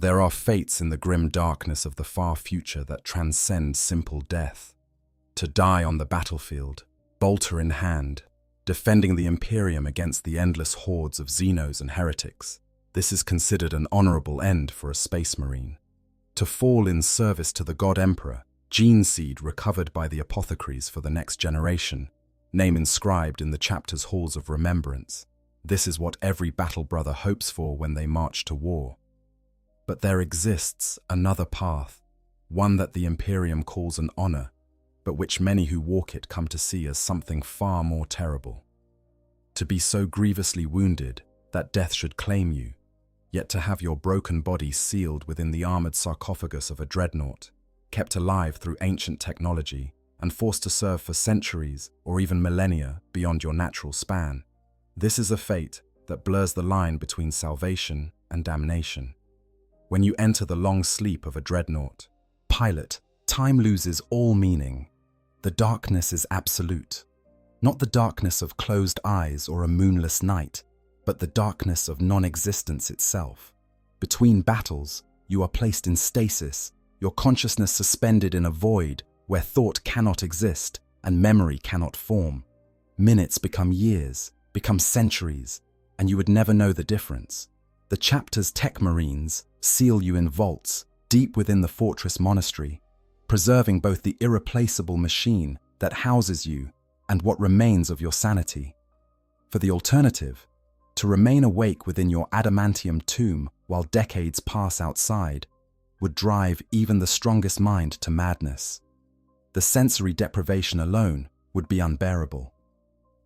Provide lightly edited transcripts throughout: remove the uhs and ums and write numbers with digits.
There are fates in the grim darkness of the far future that transcend simple death. To die on the battlefield, bolter in hand, defending the Imperium against the endless hordes of Xenos and heretics, this is considered an honorable end for a space marine. To fall in service to the God Emperor, gene seed recovered by the apothecaries for the next generation, name inscribed in the chapter's halls of remembrance. This is what every battle brother hopes for when they march to war. But there exists another path, one that the Imperium calls an honor, but which many who walk it come to see as something far more terrible. To be so grievously wounded that death should claim you, yet to have your broken body sealed within the armored sarcophagus of a dreadnought, kept alive through ancient technology, and forced to serve for centuries or even millennia beyond your natural span. This is a fate that blurs the line between salvation and damnation. When you enter the long sleep of a dreadnought, pilot, time loses all meaning. The darkness is absolute. Not the darkness of closed eyes or a moonless night, but the darkness of non-existence itself. Between battles, you are placed in stasis, your consciousness suspended in a void where thought cannot exist and memory cannot form. Minutes become years, become centuries, and you would never know the difference. The chapter's tech marines seal you in vaults deep within the fortress monastery, preserving both the irreplaceable machine that houses you and what remains of your sanity. For the alternative, to remain awake within your adamantium tomb while decades pass outside, would drive even the strongest mind to madness. The sensory deprivation alone would be unbearable.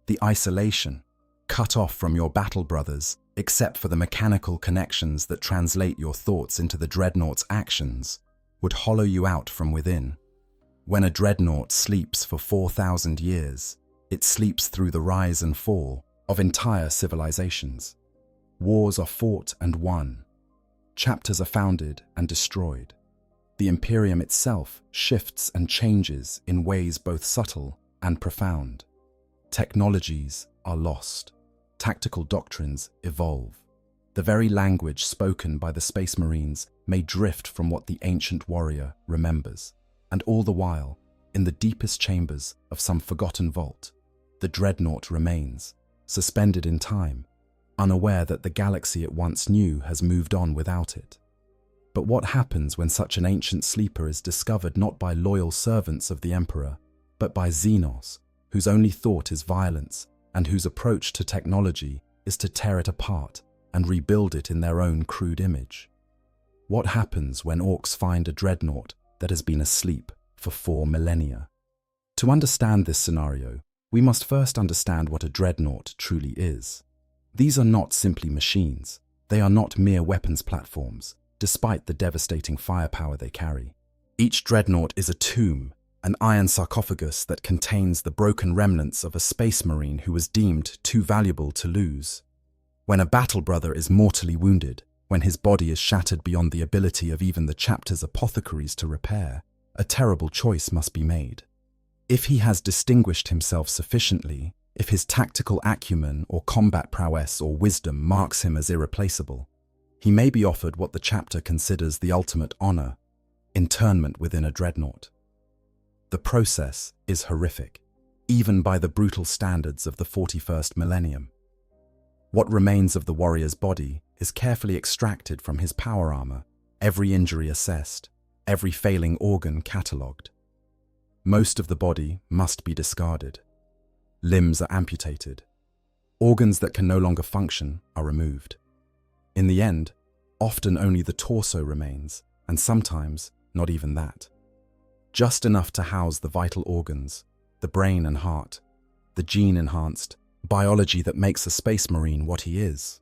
The isolation, cut off from your battle brothers, except for the mechanical connections that translate your thoughts into the dreadnaught's actions, would hollow you out from within. When a dreadnought sleeps for 4,000 years, it sleeps through the rise and fall of entire civilizations. Wars are fought and won. Chapters are founded and destroyed. The Imperium itself shifts and changes in ways both subtle and profound. Technologies are lost. Tactical doctrines evolve. The very language spoken by the Space Marines may drift from what the ancient warrior remembers. And all the while, in the deepest chambers of some forgotten vault, the dreadnought remains, suspended in time, unaware that the galaxy it once knew has moved on without it. But what happens when such an ancient sleeper is discovered not by loyal servants of the Emperor, but by Xenos, whose only thought is violence and whose approach to technology is to tear it apart and rebuild it in their own crude image? What happens when Orks find a dreadnought that has been asleep for 4 millennia? To understand this scenario, we must first understand what a dreadnought truly is. These are not simply machines. They are not mere weapons platforms, despite the devastating firepower they carry. Each dreadnought is a tomb, an iron sarcophagus that contains the broken remnants of a space marine who was deemed too valuable to lose. When a battle brother is mortally wounded, when his body is shattered beyond the ability of even the chapter's apothecaries to repair, a terrible choice must be made. If he has distinguished himself sufficiently, if his tactical acumen or combat prowess or wisdom marks him as irreplaceable, he may be offered what the chapter considers the ultimate honor, internment within a dreadnought. The process is horrific, even by the brutal standards of the 41st millennium. What remains of the warrior's body is carefully extracted from his power armor, every injury assessed, every failing organ catalogued. Most of the body must be discarded. Limbs are amputated. Organs that can no longer function are removed. In the end, often only the torso remains, and sometimes not even that. Just enough to house the vital organs, the brain and heart, the gene-enhanced biology that makes a space marine what he is.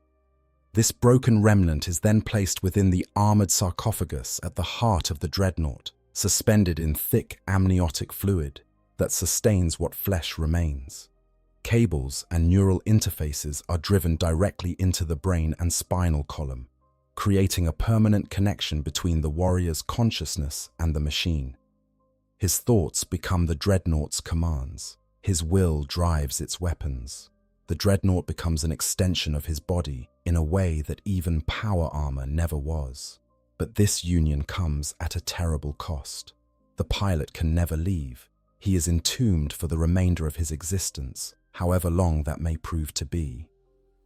This broken remnant is then placed within the armored sarcophagus at the heart of the dreadnought, suspended in thick amniotic fluid that sustains what flesh remains. Cables and neural interfaces are driven directly into the brain and spinal column, creating a permanent connection between the warrior's consciousness and the machine. His thoughts become the dreadnaught's commands. His will drives its weapons. The dreadnought becomes an extension of his body in a way that even power armor never was. But this union comes at a terrible cost. The pilot can never leave. He is entombed for the remainder of his existence, however long that may prove to be.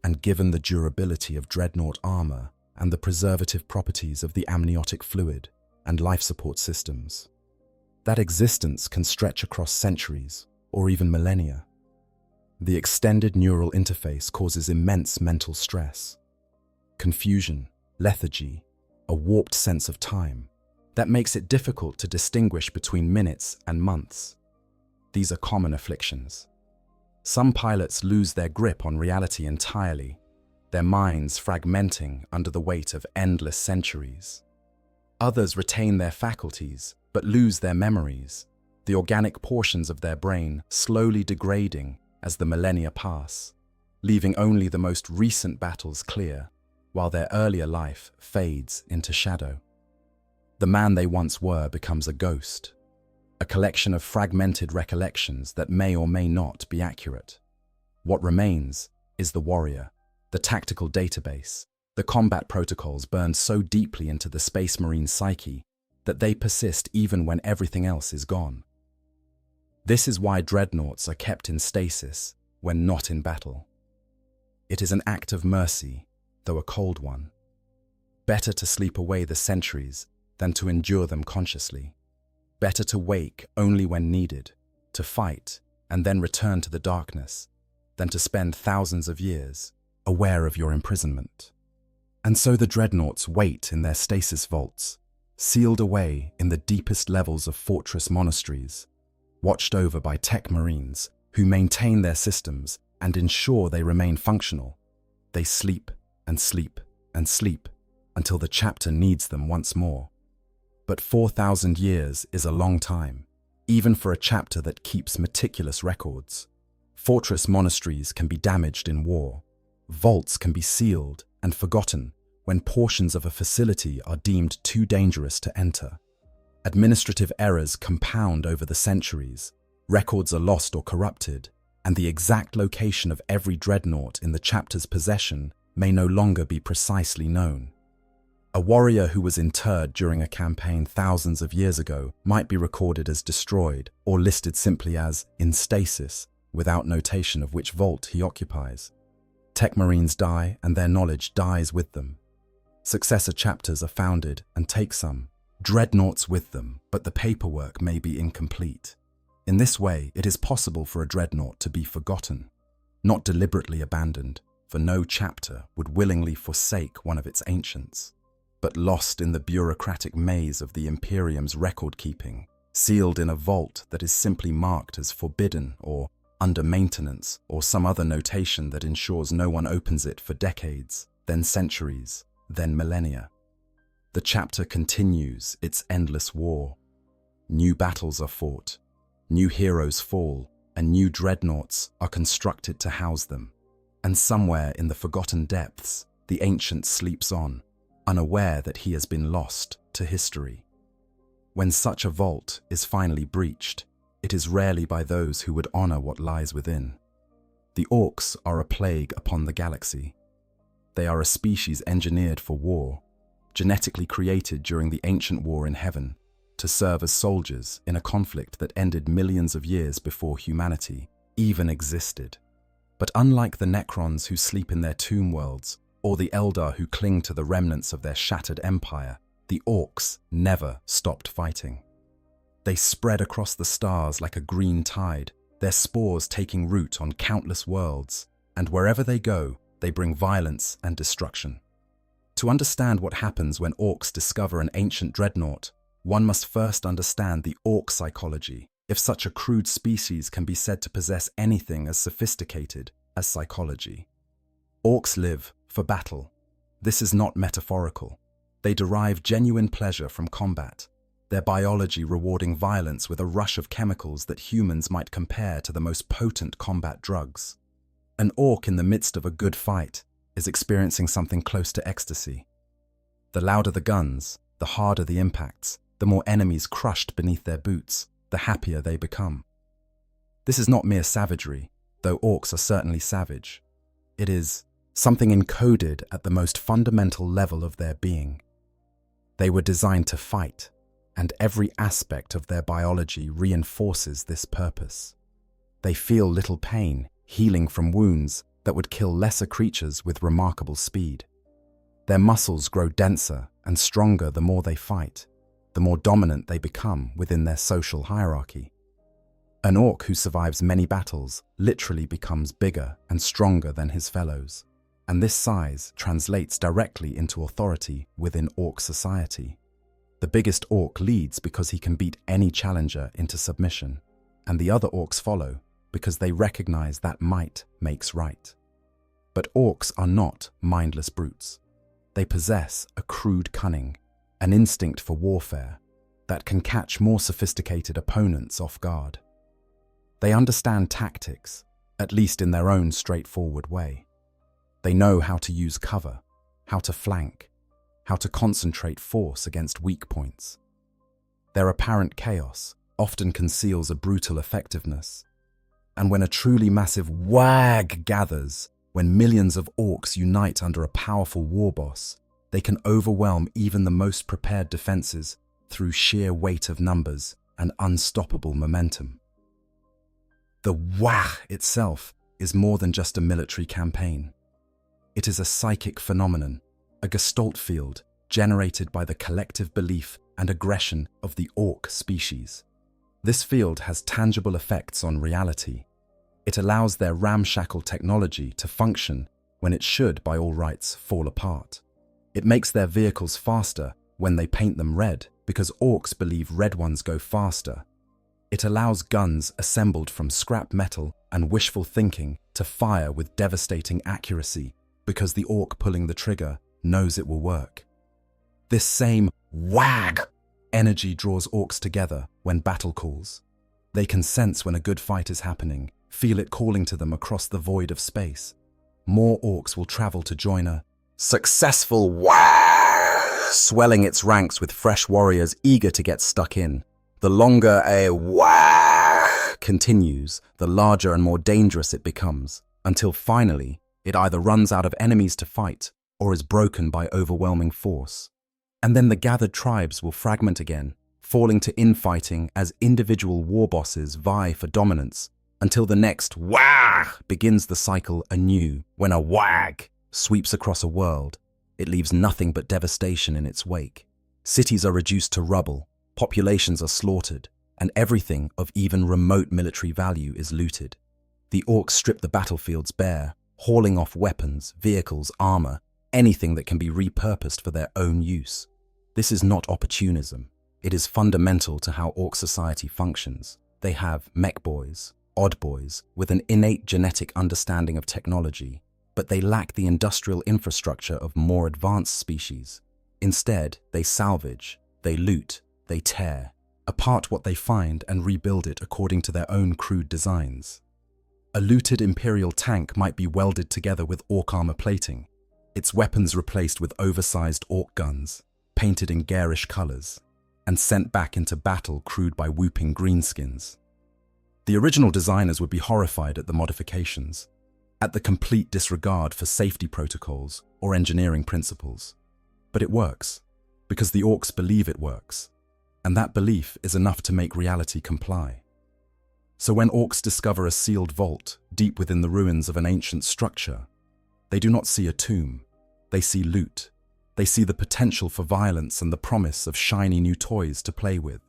And given the durability of Dreadnought armor and the preservative properties of the amniotic fluid and life support systems, that existence can stretch across centuries or even millennia. The extended neural interface causes immense mental stress, confusion, lethargy, a warped sense of time that makes it difficult to distinguish between minutes and months. These are common afflictions. Some pilots lose their grip on reality entirely, their minds fragmenting under the weight of endless centuries. Others retain their faculties but lose their memories, the organic portions of their brain slowly degrading as the millennia pass, leaving only the most recent battles clear, while their earlier life fades into shadow. The man they once were becomes a ghost, a collection of fragmented recollections that may or may not be accurate. What remains is the warrior, the tactical database, the combat protocols burned so deeply into the Space Marine psyche that they persist even when everything else is gone. This is why dreadnoughts are kept in stasis when not in battle. It is an act of mercy, though a cold one. Better to sleep away the centuries than to endure them consciously. Better to wake only when needed, to fight and then return to the darkness, than to spend thousands of years aware of your imprisonment. And so the dreadnoughts wait in their stasis vaults, sealed away in the deepest levels of fortress monasteries, watched over by tech marines who maintain their systems and ensure they remain functional. They sleep and sleep and sleep until the chapter needs them once more. But 4,000 years is a long time, even for a chapter that keeps meticulous records. Fortress monasteries can be damaged in war. Vaults can be sealed and forgotten when portions of a facility are deemed too dangerous to enter. Administrative errors compound over the centuries, records are lost or corrupted, and the exact location of every dreadnought in the chapter's possession may no longer be precisely known. A warrior who was interred during a campaign thousands of years ago might be recorded as destroyed or listed simply as in stasis, without notation of which vault he occupies. Tech Marines die and their knowledge dies with them. Successor chapters are founded and take some dreadnoughts with them, but the paperwork may be incomplete. In this way, it is possible for a dreadnought to be forgotten, not deliberately abandoned, for no chapter would willingly forsake one of its ancients, but lost in the bureaucratic maze of the Imperium's record-keeping, sealed in a vault that is simply marked as forbidden or under maintenance or some other notation that ensures no one opens it for decades, then centuries, then millennia. The chapter continues its endless war. New battles are fought, new heroes fall, and new dreadnoughts are constructed to house them. And somewhere in the forgotten depths, the ancient sleeps on, unaware that he has been lost to history. When such a vault is finally breached, it is rarely by those who would honor what lies within. The Orks are a plague upon the galaxy. They are a species engineered for war, genetically created during the ancient war in heaven, to serve as soldiers in a conflict that ended millions of years before humanity even existed. But unlike the Necrons who sleep in their tomb worlds, or the Eldar who cling to the remnants of their shattered empire, the Orks never stopped fighting. They spread across the stars like a green tide, their spores taking root on countless worlds, and wherever they go, they bring violence and destruction. To understand what happens when Orks discover an ancient dreadnought, one must first understand the Ork psychology, if such a crude species can be said to possess anything as sophisticated as psychology. Orks live for battle. This is not metaphorical. They derive genuine pleasure from combat, their biology rewarding violence with a rush of chemicals that humans might compare to the most potent combat drugs. An Ork in the midst of a good fight is experiencing something close to ecstasy. The louder the guns, the harder the impacts, the more enemies crushed beneath their boots, the happier they become. This is not mere savagery, though Orks are certainly savage. It is something encoded at the most fundamental level of their being. They were designed to fight, and every aspect of their biology reinforces this purpose. They feel little pain, healing from wounds that would kill lesser creatures with remarkable speed. Their muscles grow denser and stronger the more they fight, the more dominant they become within their social hierarchy. An orc who survives many battles literally becomes bigger and stronger than his fellows, and this size translates directly into authority within orc society. The biggest orc leads because he can beat any challenger into submission, and the other orcs follow because they recognize that might makes right. But orcs are not mindless brutes. They possess a crude cunning, an instinct for warfare that can catch more sophisticated opponents off guard. They understand tactics, at least in their own straightforward way. They know how to use cover, how to flank, how to concentrate force against weak points. Their apparent chaos often conceals a brutal effectiveness. And when a truly massive wag gathers, when millions of orcs unite under a powerful war boss, they can overwhelm even the most prepared defenses through sheer weight of numbers and unstoppable momentum. The wag itself is more than just a military campaign. It is a psychic phenomenon, a gestalt field generated by the collective belief and aggression of the orc species. This field has tangible effects on reality. It allows their ramshackle technology to function when it should, by all rights, fall apart. It makes their vehicles faster when they paint them red, because orcs believe red ones go faster. It allows guns assembled from scrap metal and wishful thinking to fire with devastating accuracy, because the orc pulling the trigger knows it will work. This same wag energy draws orcs together when battle calls. They can sense when a good fight is happening, feel it calling to them across the void of space. More orcs will travel to join a successful wag, swelling its ranks with fresh warriors eager to get stuck in. The longer a wag continues, the larger and more dangerous it becomes, until finally it either runs out of enemies to fight or is broken by overwhelming force. And then the gathered tribes will fragment again, falling to infighting as individual war bosses vie for dominance, until the next wag begins the cycle anew. When a wag sweeps across a world, it leaves nothing but devastation in its wake. Cities are reduced to rubble, populations are slaughtered, and everything of even remote military value is looted. The orcs strip the battlefields bare, hauling off weapons, vehicles, armor, anything that can be repurposed for their own use. This is not opportunism. It is fundamental to how orc society functions. They have mech boys, odd boys, with an innate genetic understanding of technology, but they lack the industrial infrastructure of more advanced species. Instead, they salvage, they loot, they tear apart what they find and rebuild it according to their own crude designs. A looted Imperial tank might be welded together with orc armor plating, its weapons replaced with oversized orc guns, painted in garish colors, and sent back into battle crewed by whooping greenskins. The original designers would be horrified at the modifications, at the complete disregard for safety protocols or engineering principles. But it works, because the orcs believe it works, and that belief is enough to make reality comply. So when orcs discover a sealed vault deep within the ruins of an ancient structure, they do not see a tomb, they see loot. They see the potential for violence and the promise of shiny new toys to play with,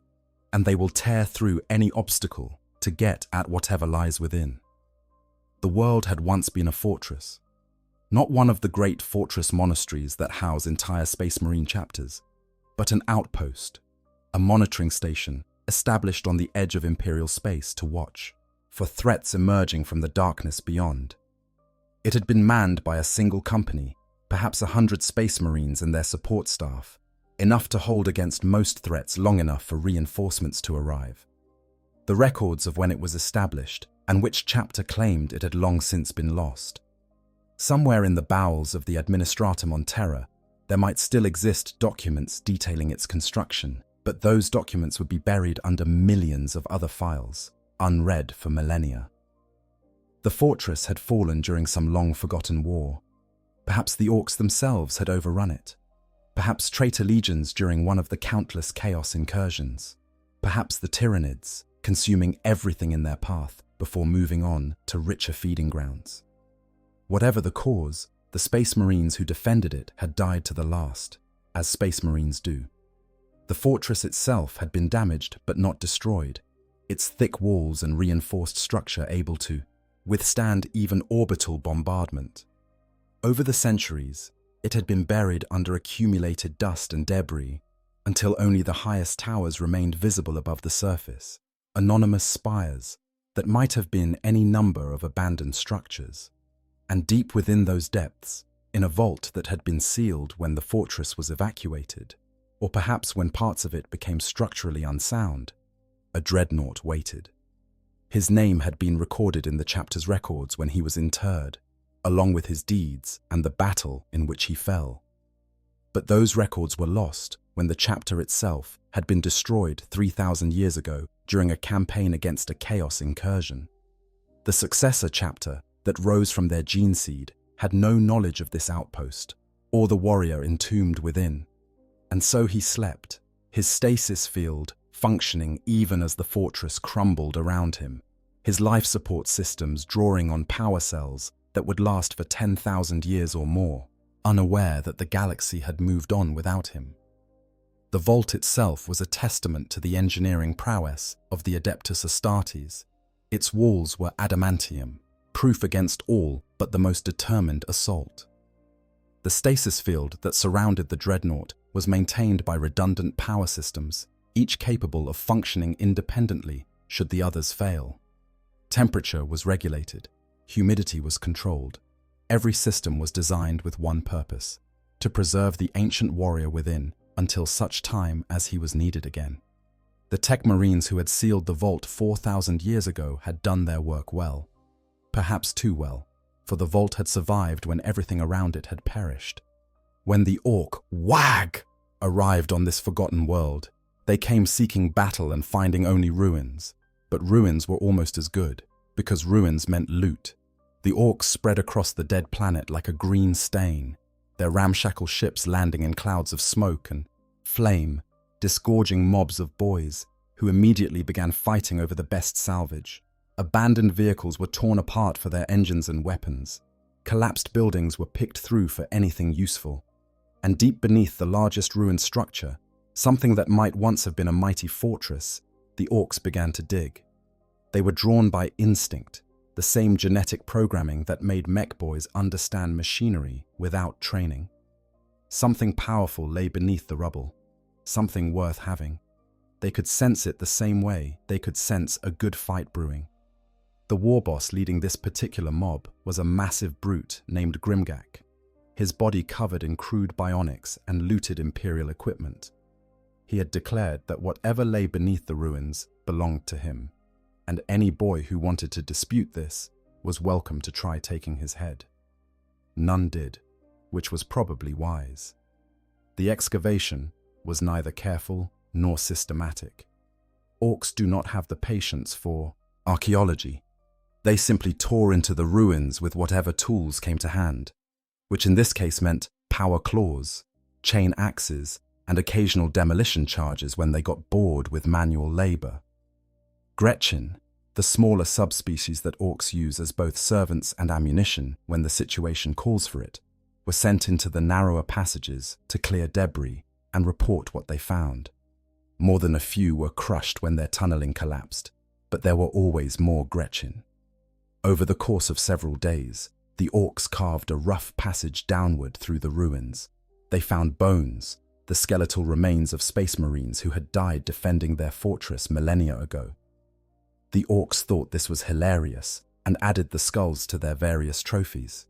and they will tear through any obstacle to get at whatever lies within. The world had once been a fortress, not one of the great fortress monasteries that house entire Space Marine chapters, but an outpost, a monitoring station established on the edge of Imperial space to watch for threats emerging from the darkness beyond. It had been manned by a single company, perhaps 100 Space Marines and their support staff, enough to hold against most threats long enough for reinforcements to arrive. The records of when it was established and which chapter claimed it had long since been lost. Somewhere in the bowels of the Administratum on Terra, there might still exist documents detailing its construction, but those documents would be buried under millions of other files, unread for millennia. The fortress had fallen during some long-forgotten war. Perhaps the orcs themselves had overrun it. Perhaps traitor legions during one of the countless chaos incursions. Perhaps the Tyranids, consuming everything in their path before moving on to richer feeding grounds. Whatever the cause, the Space Marines who defended it had died to the last, as Space Marines do. The fortress itself had been damaged but not destroyed, its thick walls and reinforced structure able to withstand even orbital bombardment. Over the centuries, it had been buried under accumulated dust and debris until only the highest towers remained visible above the surface, anonymous spires that might have been any number of abandoned structures. And deep within those depths, in a vault that had been sealed when the fortress was evacuated, or perhaps when parts of it became structurally unsound, a Dreadnought waited. His name had been recorded in the chapter's records when he was interred, along with his deeds and the battle in which he fell. But those records were lost when the chapter itself had been destroyed 3,000 years ago during a campaign against a chaos incursion. The successor chapter that rose from their gene seed had no knowledge of this outpost or the warrior entombed within. And so he slept, his stasis field functioning even as the fortress crumbled around him, his life support systems drawing on power cells that would last for 10,000 years or more, unaware that the galaxy had moved on without him. The vault itself was a testament to the engineering prowess of the Adeptus Astartes. Its walls were adamantium, proof against all but the most determined assault. The stasis field that surrounded the Dreadnought was maintained by redundant power systems, each capable of functioning independently should the others fail. Temperature was regulated, humidity was controlled. Every system was designed with one purpose: to preserve the ancient warrior within until such time as he was needed again. The Tech Marines who had sealed the vault 4,000 years ago had done their work well. Perhaps too well, for the vault had survived when everything around it had perished. When the Ork WAG arrived on this forgotten world, they came seeking battle and finding only ruins. But ruins were almost as good, because ruins meant loot. The Orks spread across the dead planet like a green stain, their ramshackle ships landing in clouds of smoke and flame, disgorging mobs of boys who immediately began fighting over the best salvage. Abandoned vehicles were torn apart for their engines and weapons. Collapsed buildings were picked through for anything useful. And deep beneath the largest ruined structure, something that might once have been a mighty fortress, the Orks began to dig. They were drawn by instinct, the same genetic programming that made mech boys understand machinery without training. Something powerful lay beneath the rubble, something worth having. They could sense it the same way they could sense a good fight brewing. The war boss leading this particular mob was a massive brute named Grimgak, his body covered in crude bionics and looted Imperial equipment. He had declared that whatever lay beneath the ruins belonged to him, and any boy who wanted to dispute this was welcome to try taking his head. None did, which was probably wise. The excavation was neither careful nor systematic. Orks do not have the patience for archaeology. They simply tore into the ruins with whatever tools came to hand, which in this case meant power claws, chain axes, and occasional demolition charges when they got bored with manual labor. Gretchen, the smaller subspecies that Orks use as both servants and ammunition when the situation calls for it, were sent into the narrower passages to clear debris and report what they found. More than a few were crushed when their tunneling collapsed, but there were always more Gretchen. Over the course of several days, the Orks carved a rough passage downward through the ruins. They found bones, the skeletal remains of Space Marines who had died defending their fortress millennia ago. The Orks thought this was hilarious and added the skulls to their various trophies.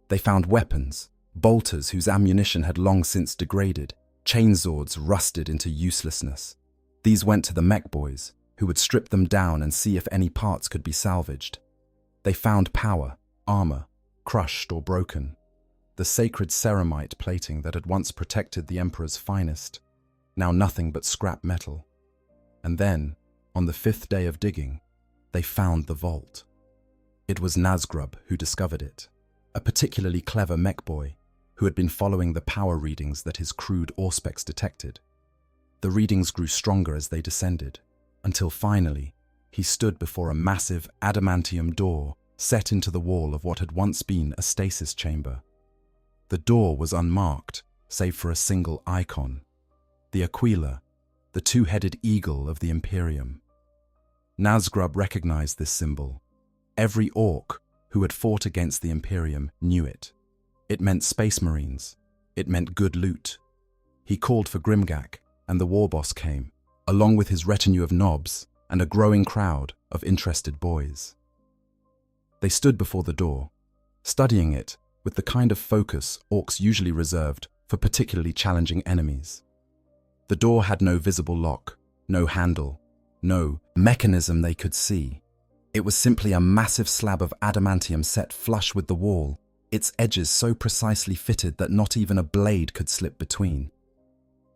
They found weapons, bolters whose ammunition had long since degraded, chainswords rusted into uselessness. These went to the mech boys, who would strip them down and see if any parts could be salvaged. They found power, armor, crushed or broken, the sacred ceramite plating that had once protected the Emperor's finest, now nothing but scrap metal. And then, on the 5th day of digging, they found the vault. It was Nazgrub who discovered it, a particularly clever mech boy. who had been following the power readings that his crude auspex detected. The readings grew stronger as they descended, until finally, he stood before a massive adamantium door set into the wall of what had once been a stasis chamber. The door was unmarked, save for a single icon, the Aquila, the two-headed eagle of the Imperium. Nazgrub recognized this symbol. Every Ork who had fought against the Imperium knew it. It meant space marines. It meant good loot. He called for Grimgak, and the war boss came, along with his retinue of nobs and a growing crowd of interested boys. They stood before the door, studying it with the kind of focus Orks usually reserved for particularly challenging enemies. The door had no visible lock, no handle, no mechanism they could see. It was simply a massive slab of adamantium set flush with the wall, its edges so precisely fitted that not even a blade could slip between.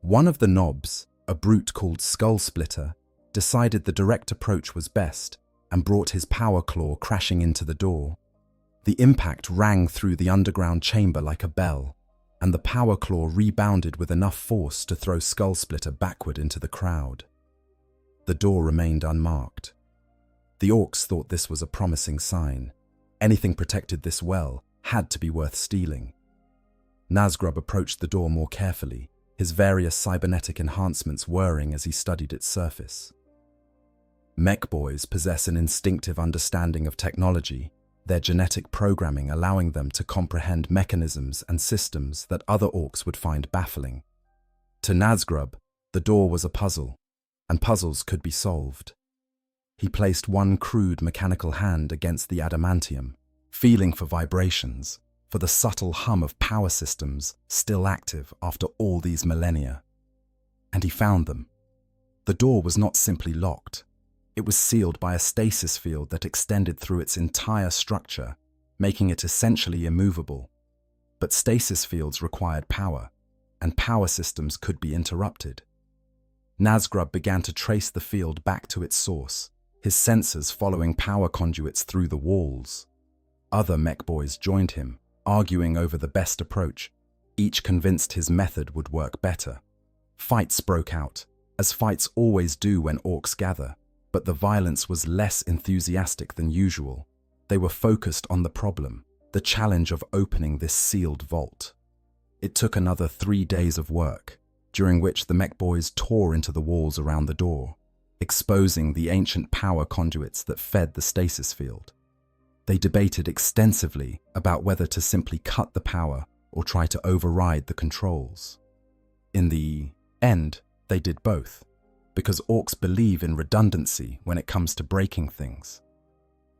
One of the nobs, a brute called Skull Splitter, decided the direct approach was best and brought his power claw crashing into the door. The impact rang through the underground chamber like a bell, and the power claw rebounded with enough force to throw Skull Splitter backward into the crowd. The door remained unmarked. The Orks thought this was a promising sign. Anything protected this well had to be worth stealing. Nazgrub approached the door more carefully, his various cybernetic enhancements whirring as he studied its surface. Mech boys possess an instinctive understanding of technology, their genetic programming allowing them to comprehend mechanisms and systems that other Orks would find baffling. To Nazgrub, the door was a puzzle, and puzzles could be solved. He placed one crude mechanical hand against the adamantium, feeling for vibrations, for the subtle hum of power systems still active after all these millennia. And he found them. The door was not simply locked. It was sealed by a stasis field that extended through its entire structure, making it essentially immovable. But stasis fields required power, and power systems could be interrupted. Nazgrub began to trace the field back to its source, his sensors following power conduits through the walls. Other mech boys joined him, arguing over the best approach, each convinced his method would work better. Fights broke out, as fights always do when Orks gather, but the violence was less enthusiastic than usual. They were focused on the problem, the challenge of opening this sealed vault. It took another 3 days of work, during which the mech boys tore into the walls around the door, exposing the ancient power conduits that fed the stasis field. They debated extensively about whether to simply cut the power or try to override the controls. In the end, they did both, because Orks believe in redundancy when it comes to breaking things.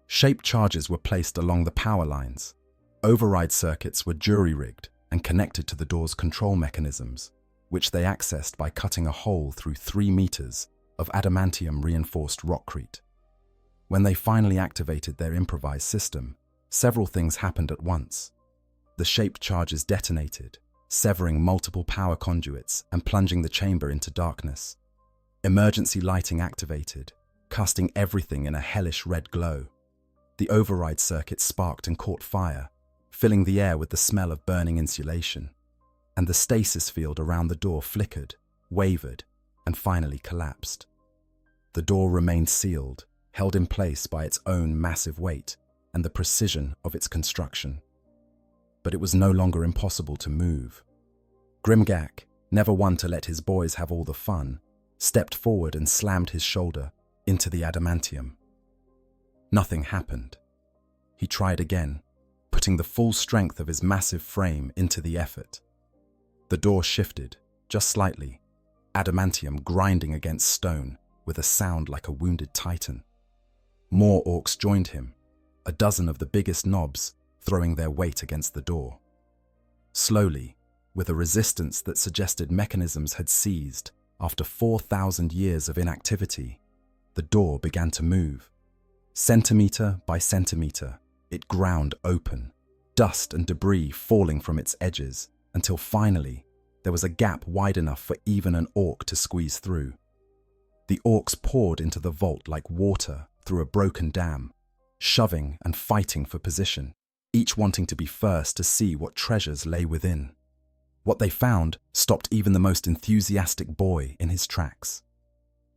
Shape charges were placed along the power lines. Override circuits were jury-rigged and connected to the door's control mechanisms, which they accessed by cutting a hole through 3 meters of adamantium-reinforced rockcrete. When they finally activated their improvised system, several things happened at once. The shape charges detonated, severing multiple power conduits and plunging the chamber into darkness. Emergency lighting activated, casting everything in a hellish red glow. The override circuit sparked and caught fire, filling the air with the smell of burning insulation. And the stasis field around the door flickered, wavered, and finally collapsed. The door remained sealed, held in place by its own massive weight and the precision of its construction. But it was no longer impossible to move. Grimgak, never one to let his boys have all the fun, stepped forward and slammed his shoulder into the adamantium. Nothing happened. He tried again, putting the full strength of his massive frame into the effort. The door shifted, just slightly, adamantium grinding against stone with a sound like a wounded titan. More Orks joined him, a dozen of the biggest nobs throwing their weight against the door. Slowly, with a resistance that suggested mechanisms had seized after 4,000 years of inactivity, the door began to move. Centimeter by centimeter, it ground open, dust and debris falling from its edges, until finally, there was a gap wide enough for even an Ork to squeeze through. The Orks poured into the vault like water through a broken dam, shoving and fighting for position, each wanting to be first to see what treasures lay within. What they found stopped even the most enthusiastic boy in his tracks.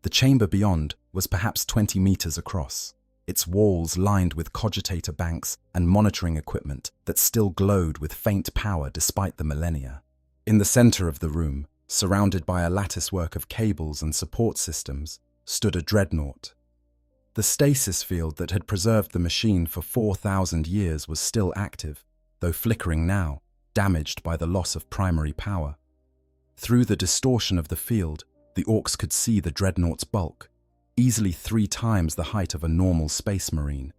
The chamber beyond was perhaps 20 meters across, its walls lined with cogitator banks and monitoring equipment that still glowed with faint power despite the millennia. In the center of the room, surrounded by a latticework of cables and support systems, stood a Dreadnought. The stasis field that had preserved the machine for 4,000 years was still active, though flickering now, damaged by the loss of primary power. Through the distortion of the field, the Orks could see the Dreadnought's bulk, easily 3 times the height of a normal space marine,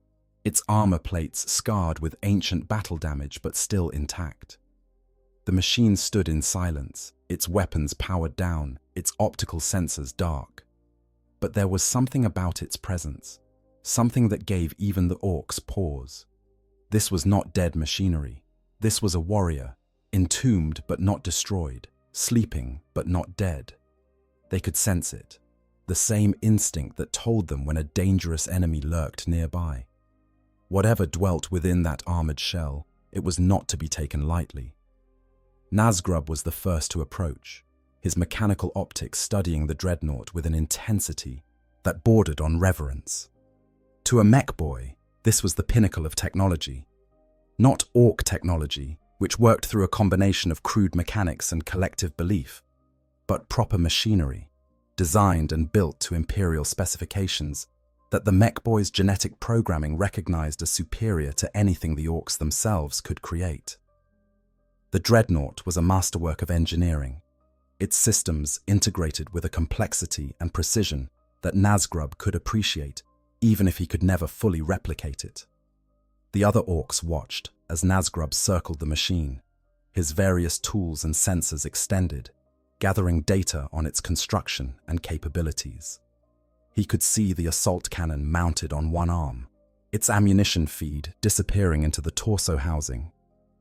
its armor plates scarred with ancient battle damage but still intact. The machine stood in silence, its weapons powered down, its optical sensors dark. But there was something about its presence, something that gave even the Orks pause. This was not dead machinery. This was a warrior, entombed but not destroyed, sleeping but not dead. They could sense it, the same instinct that told them when a dangerous enemy lurked nearby. Whatever dwelt within that armored shell, it was not to be taken lightly. Nazgrub was the first to approach, his mechanical optics studying the Dreadnought with an intensity that bordered on reverence. To a mech boy, this was the pinnacle of technology. Not Ork technology, which worked through a combination of crude mechanics and collective belief, but proper machinery, designed and built to Imperial specifications that the mech boy's genetic programming recognized as superior to anything the Orks themselves could create. The Dreadnought was a masterwork of engineering, its systems integrated with a complexity and precision that Nazgrub could appreciate, even if he could never fully replicate it. The other Orks watched as Nazgrub circled the machine, his various tools and sensors extended, gathering data on its construction and capabilities. He could see the assault cannon mounted on one arm, its ammunition feed disappearing into the torso housing.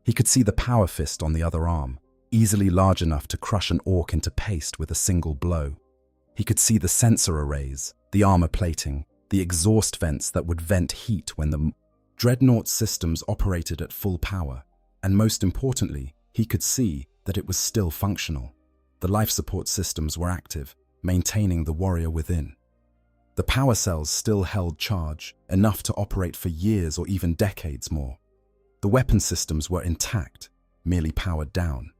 He could see the power fist on the other arm, easily large enough to crush an Ork into paste with a single blow. He could see the sensor arrays, the armor plating, the exhaust vents that would vent heat when the Dreadnought systems operated at full power, and most importantly, he could see that it was still functional. The life support systems were active, maintaining the warrior within. The power cells still held charge, enough to operate for years or even decades more. The weapon systems were intact, merely powered down.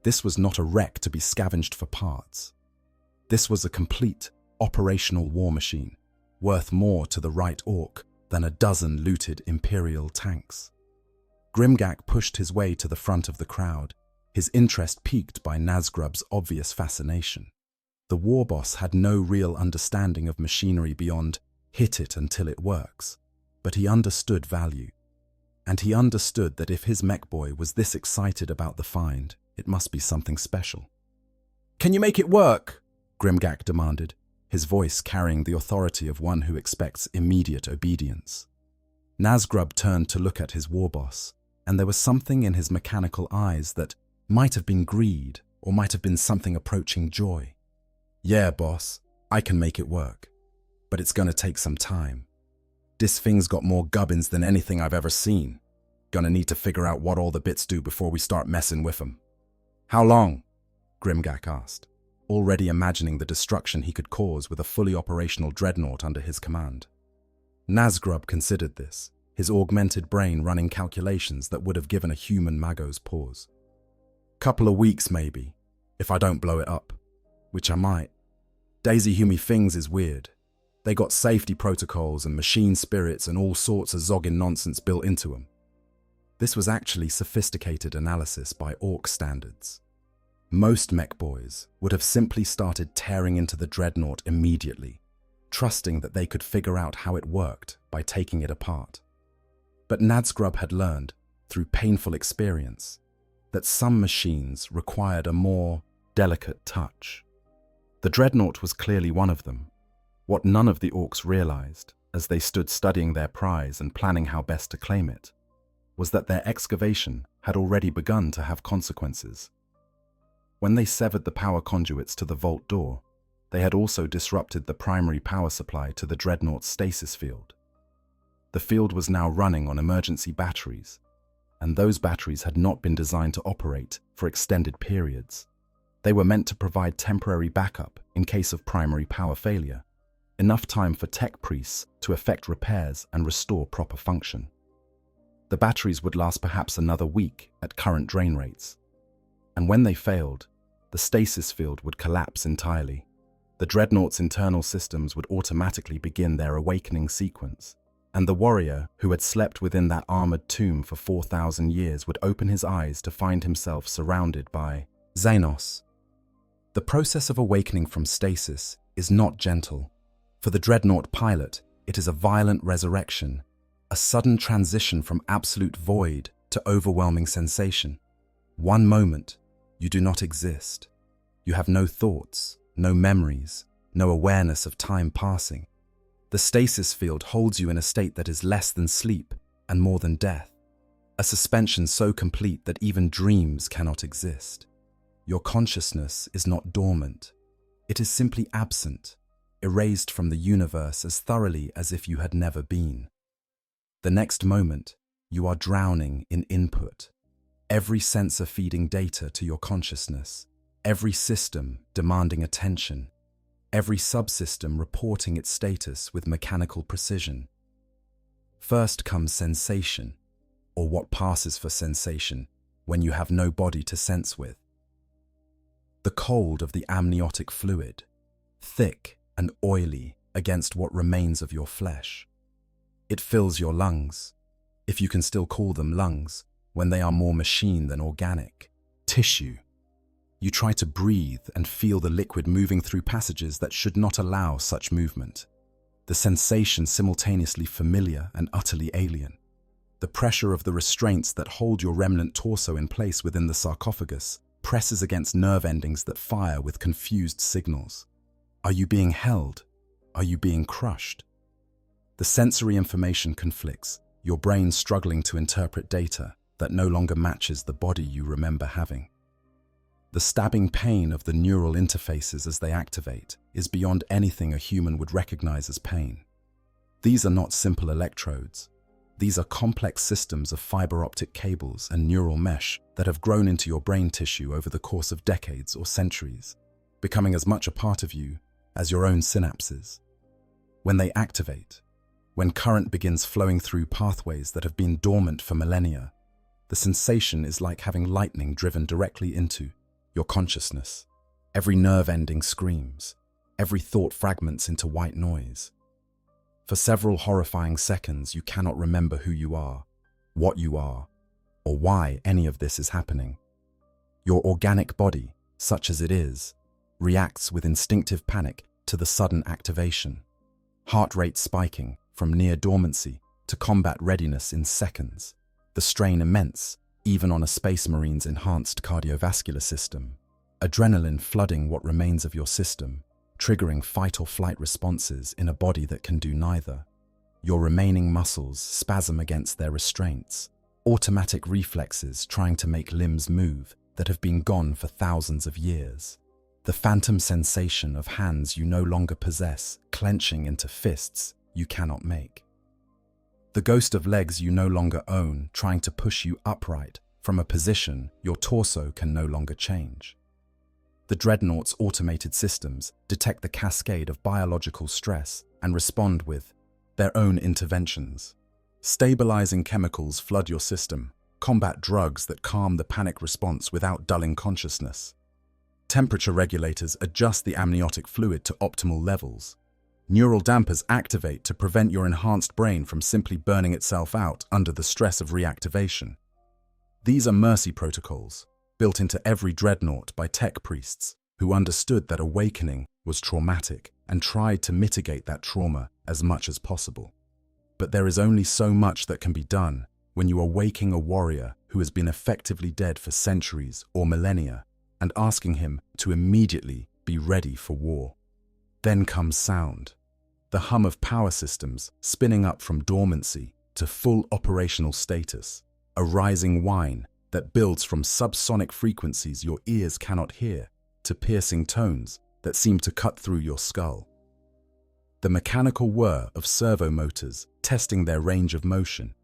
This was not a wreck to be scavenged for parts. This was a complete, operational war machine, worth more to the right Ork than a dozen looted Imperial tanks. Grimgak pushed his way to the front of the crowd, his interest piqued by Nazgrub's obvious fascination. The war boss had no real understanding of machinery beyond hit it until it works, but he understood value. And he understood that if his mech boy was this excited about the find, it must be something special. "Can you make it work?" Grimgak demanded, his voice carrying the authority of one who expects immediate obedience. Nazgrub turned to look at his war boss, and there was something in his mechanical eyes that might have been greed or might have been something approaching joy. "Yeah, boss, I can make it work, but it's gonna take some time. This thing's got more gubbins than anything I've ever seen. Gonna need to figure out what all the bits do before we start messing with them." "How long?" Grimgak asked, already imagining the destruction he could cause with a fully operational Dreadnought under his command. Nazgrub considered this, his augmented brain running calculations that would have given a human Magos pause. "Couple of weeks maybe, if I don't blow it up, which I might. Daisy Hume things is weird. They got safety protocols and machine spirits and all sorts of zogging nonsense built into them." This was actually sophisticated analysis by Ork standards. Most mech boys would have simply started tearing into the Dreadnought immediately, trusting that they could figure out how it worked by taking it apart. But Nazgrub had learned, through painful experience, that some machines required a more delicate touch. The Dreadnought was clearly one of them. What none of the Orks realized, as they stood studying their prize and planning how best to claim it, was that their excavation had already begun to have consequences. When they severed the power conduits to the vault door, they had also disrupted the primary power supply to the Dreadnought's stasis field. The field was now running on emergency batteries, and those batteries had not been designed to operate for extended periods. They were meant to provide temporary backup in case of primary power failure, enough time for tech priests to effect repairs and restore proper function. The batteries would last perhaps another week at current drain rates, and when they failed, the stasis field would collapse entirely. The Dreadnought's internal systems would automatically begin their awakening sequence, and the warrior who had slept within that armored tomb for 4,000 years would open his eyes to find himself surrounded by Xenos. The process of awakening from stasis is not gentle. For the Dreadnought pilot, it is a violent resurrection, a sudden transition from absolute void to overwhelming sensation. One moment, you do not exist. You have no thoughts, no memories, no awareness of time passing. The stasis field holds you in a state that is less than sleep and more than death, a suspension so complete that even dreams cannot exist. Your consciousness is not dormant. It is simply absent, erased from the universe as thoroughly as if you had never been. The next moment, you are drowning in input. Every sensor feeding data to your consciousness, every system demanding attention, every subsystem reporting its status with mechanical precision. First comes sensation, or what passes for sensation when you have no body to sense with. The cold of the amniotic fluid, thick and oily against what remains of your flesh. It fills your lungs, if you can still call them lungs, when they are more machine than organic. Tissue. You try to breathe and feel the liquid moving through passages that should not allow such movement. The sensation simultaneously familiar and utterly alien. The pressure of the restraints that hold your remnant torso in place within the sarcophagus presses against nerve endings that fire with confused signals. Are you being held? Are you being crushed? The sensory information conflicts, your brain struggling to interpret data that no longer matches the body you remember having. The stabbing pain of the neural interfaces as they activate is beyond anything a human would recognize as pain. These are not simple electrodes. These are complex systems of fiber optic cables and neural mesh that have grown into your brain tissue over the course of decades or centuries, becoming as much a part of you as your own synapses. When they activate, when current begins flowing through pathways that have been dormant for millennia, the sensation is like having lightning driven directly into your consciousness. Every nerve ending screams. Every thought fragments into white noise. For several horrifying seconds, you cannot remember who you are, what you are, or why any of this is happening. Your organic body, such as it is, reacts with instinctive panic to the sudden activation. Heart rate spiking from near dormancy to combat readiness in seconds. The strain immense, even on a Space Marine's enhanced cardiovascular system. Adrenaline flooding what remains of your system, triggering fight or flight responses in a body that can do neither. Your remaining muscles spasm against their restraints, automatic reflexes trying to make limbs move that have been gone for thousands of years. The phantom sensation of hands you no longer possess clenching into fists you cannot make. The ghost of legs you no longer own trying to push you upright from a position your torso can no longer change. The Dreadnought's automated systems detect the cascade of biological stress and respond with their own interventions. Stabilizing chemicals flood your system, combat drugs that calm the panic response without dulling consciousness. Temperature regulators adjust the amniotic fluid to optimal levels. Neural dampers activate to prevent your enhanced brain from simply burning itself out under the stress of reactivation. These are mercy protocols, built into every Dreadnought by tech priests who understood that awakening was traumatic and tried to mitigate that trauma as much as possible. But there is only so much that can be done when you are waking a warrior who has been effectively dead for centuries or millennia and asking him to immediately be ready for war. Then comes sound, the hum of power systems spinning up from dormancy to full operational status, a rising whine that builds from subsonic frequencies your ears cannot hear to piercing tones that seem to cut through your skull. The mechanical whir of servo motors testing their range of motion,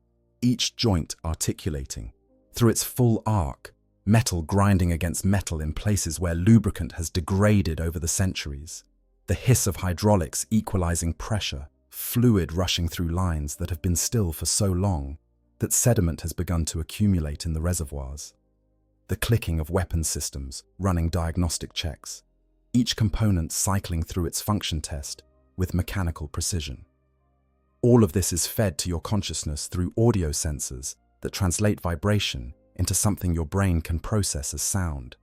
each joint articulating, through its full arc, metal grinding against metal in places where lubricant has degraded over the centuries, the hiss of hydraulics equalizing pressure, fluid rushing through lines that have been still for so long that sediment has begun to accumulate in the reservoirs, the clicking of weapon systems running diagnostic checks, each component cycling through its function test with mechanical precision. All of this is fed to your consciousness through audio sensors that translate vibration into something your brain can process as sound.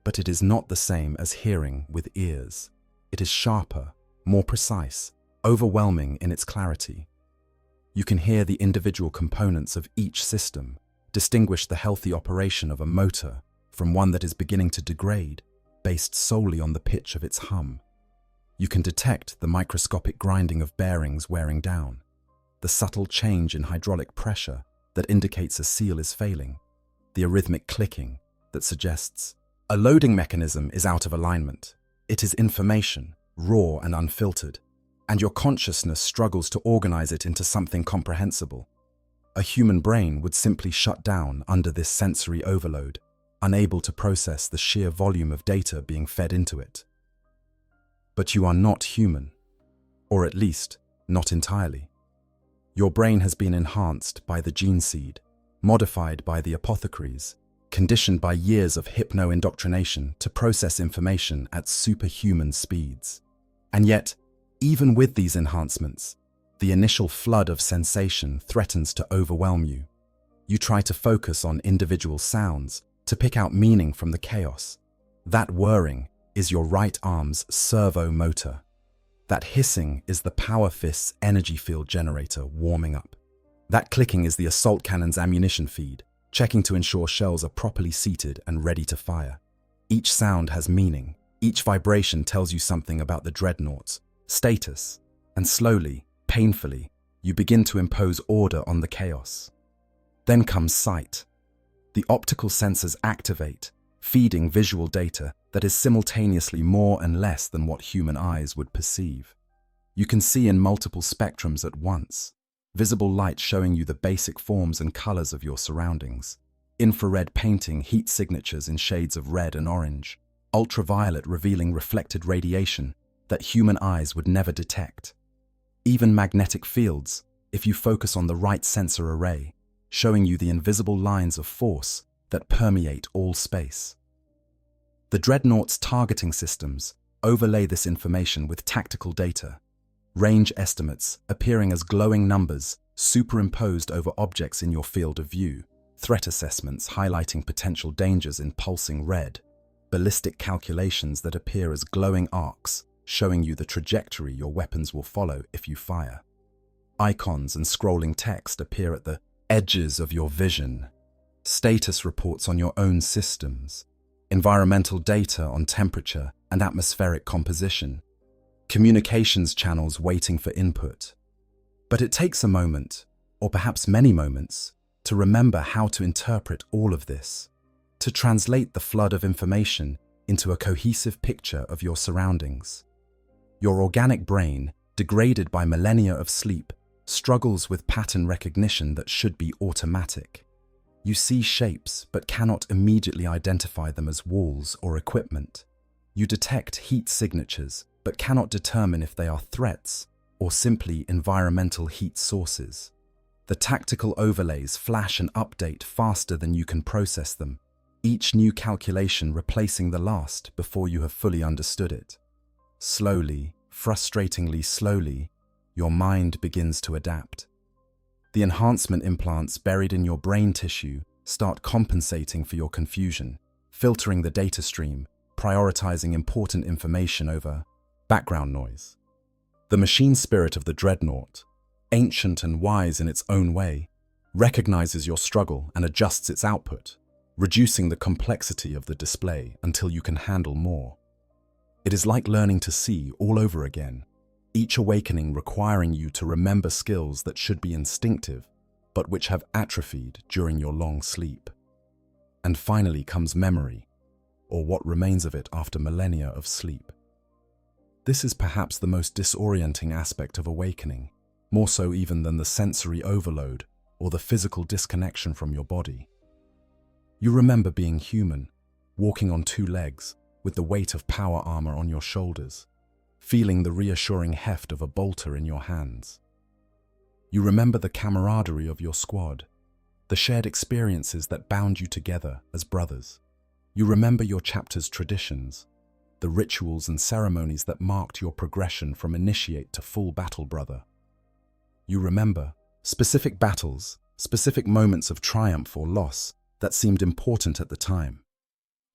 But it is not the same as hearing with ears. It is sharper, more precise, overwhelming in its clarity. You can hear the individual components of each system, distinguish the healthy operation of a motor from one that is beginning to degrade, based solely on the pitch of its hum. You can detect the microscopic grinding of bearings wearing down, the subtle change in hydraulic pressure that indicates a seal is failing, the arrhythmic clicking that suggests a loading mechanism is out of alignment. It is information, raw and unfiltered, and your consciousness struggles to organize it into something comprehensible. A human brain would simply shut down under this sensory overload, unable to process the sheer volume of data being fed into it. But you are not human, or at least, not entirely. Your brain has been enhanced by the gene seed, modified by the apothecaries, conditioned by years of hypno-indoctrination to process information at superhuman speeds. And yet, even with these enhancements, the initial flood of sensation threatens to overwhelm you. You try to focus on individual sounds, to pick out meaning from the chaos. That whirring is your right arm's servo motor. That hissing is the power fist's energy field generator warming up. That clicking is the assault cannon's ammunition feed, checking to ensure shells are properly seated and ready to fire. Each sound has meaning. Each vibration tells you something about the Dreadnought's status. And slowly, painfully, you begin to impose order on the chaos. Then comes sight. The optical sensors activate, feeding visual data that is simultaneously more and less than what human eyes would perceive. You can see in multiple spectrums at once, visible light showing you the basic forms and colors of your surroundings, infrared painting heat signatures in shades of red and orange, ultraviolet revealing reflected radiation that human eyes would never detect. Even magnetic fields, if you focus on the right sensor array, showing you the invisible lines of force that permeate all space. The Dreadnought's targeting systems overlay this information with tactical data, range estimates appearing as glowing numbers superimposed over objects in your field of view, threat assessments highlighting potential dangers in pulsing red, ballistic calculations that appear as glowing arcs showing you the trajectory your weapons will follow if you fire. Icons and scrolling text appear at the edges of your vision, status reports on your own systems, environmental data on temperature and atmospheric composition, communications channels waiting for input. But it takes a moment, or perhaps many moments, to remember how to interpret all of this, to translate the flood of information into a cohesive picture of your surroundings. Your organic brain, degraded by millennia of sleep, struggles with pattern recognition that should be automatic. You see shapes but cannot immediately identify them as walls or equipment. You detect heat signatures but cannot determine if they are threats or simply environmental heat sources. The tactical overlays flash and update faster than you can process them, each new calculation replacing the last before you have fully understood it. Slowly, frustratingly slowly, your mind begins to adapt. The enhancement implants buried in your brain tissue start compensating for your confusion, filtering the data stream, prioritizing important information over background noise. The machine spirit of the Dreadnought, ancient and wise in its own way, recognizes your struggle and adjusts its output, reducing the complexity of the display until you can handle more. It is like learning to see all over again, each awakening requiring you to remember skills that should be instinctive, but which have atrophied during your long sleep. And finally comes memory, or what remains of it after millennia of sleep. This is perhaps the most disorienting aspect of awakening, more so even than the sensory overload or the physical disconnection from your body. You remember being human, walking on two legs, with the weight of power armor on your shoulders, feeling the reassuring heft of a bolter in your hands. You remember the camaraderie of your squad, the shared experiences that bound you together as brothers. You remember your chapter's traditions, the rituals and ceremonies that marked your progression from initiate to full battle brother. You remember specific battles, specific moments of triumph or loss that seemed important at the time.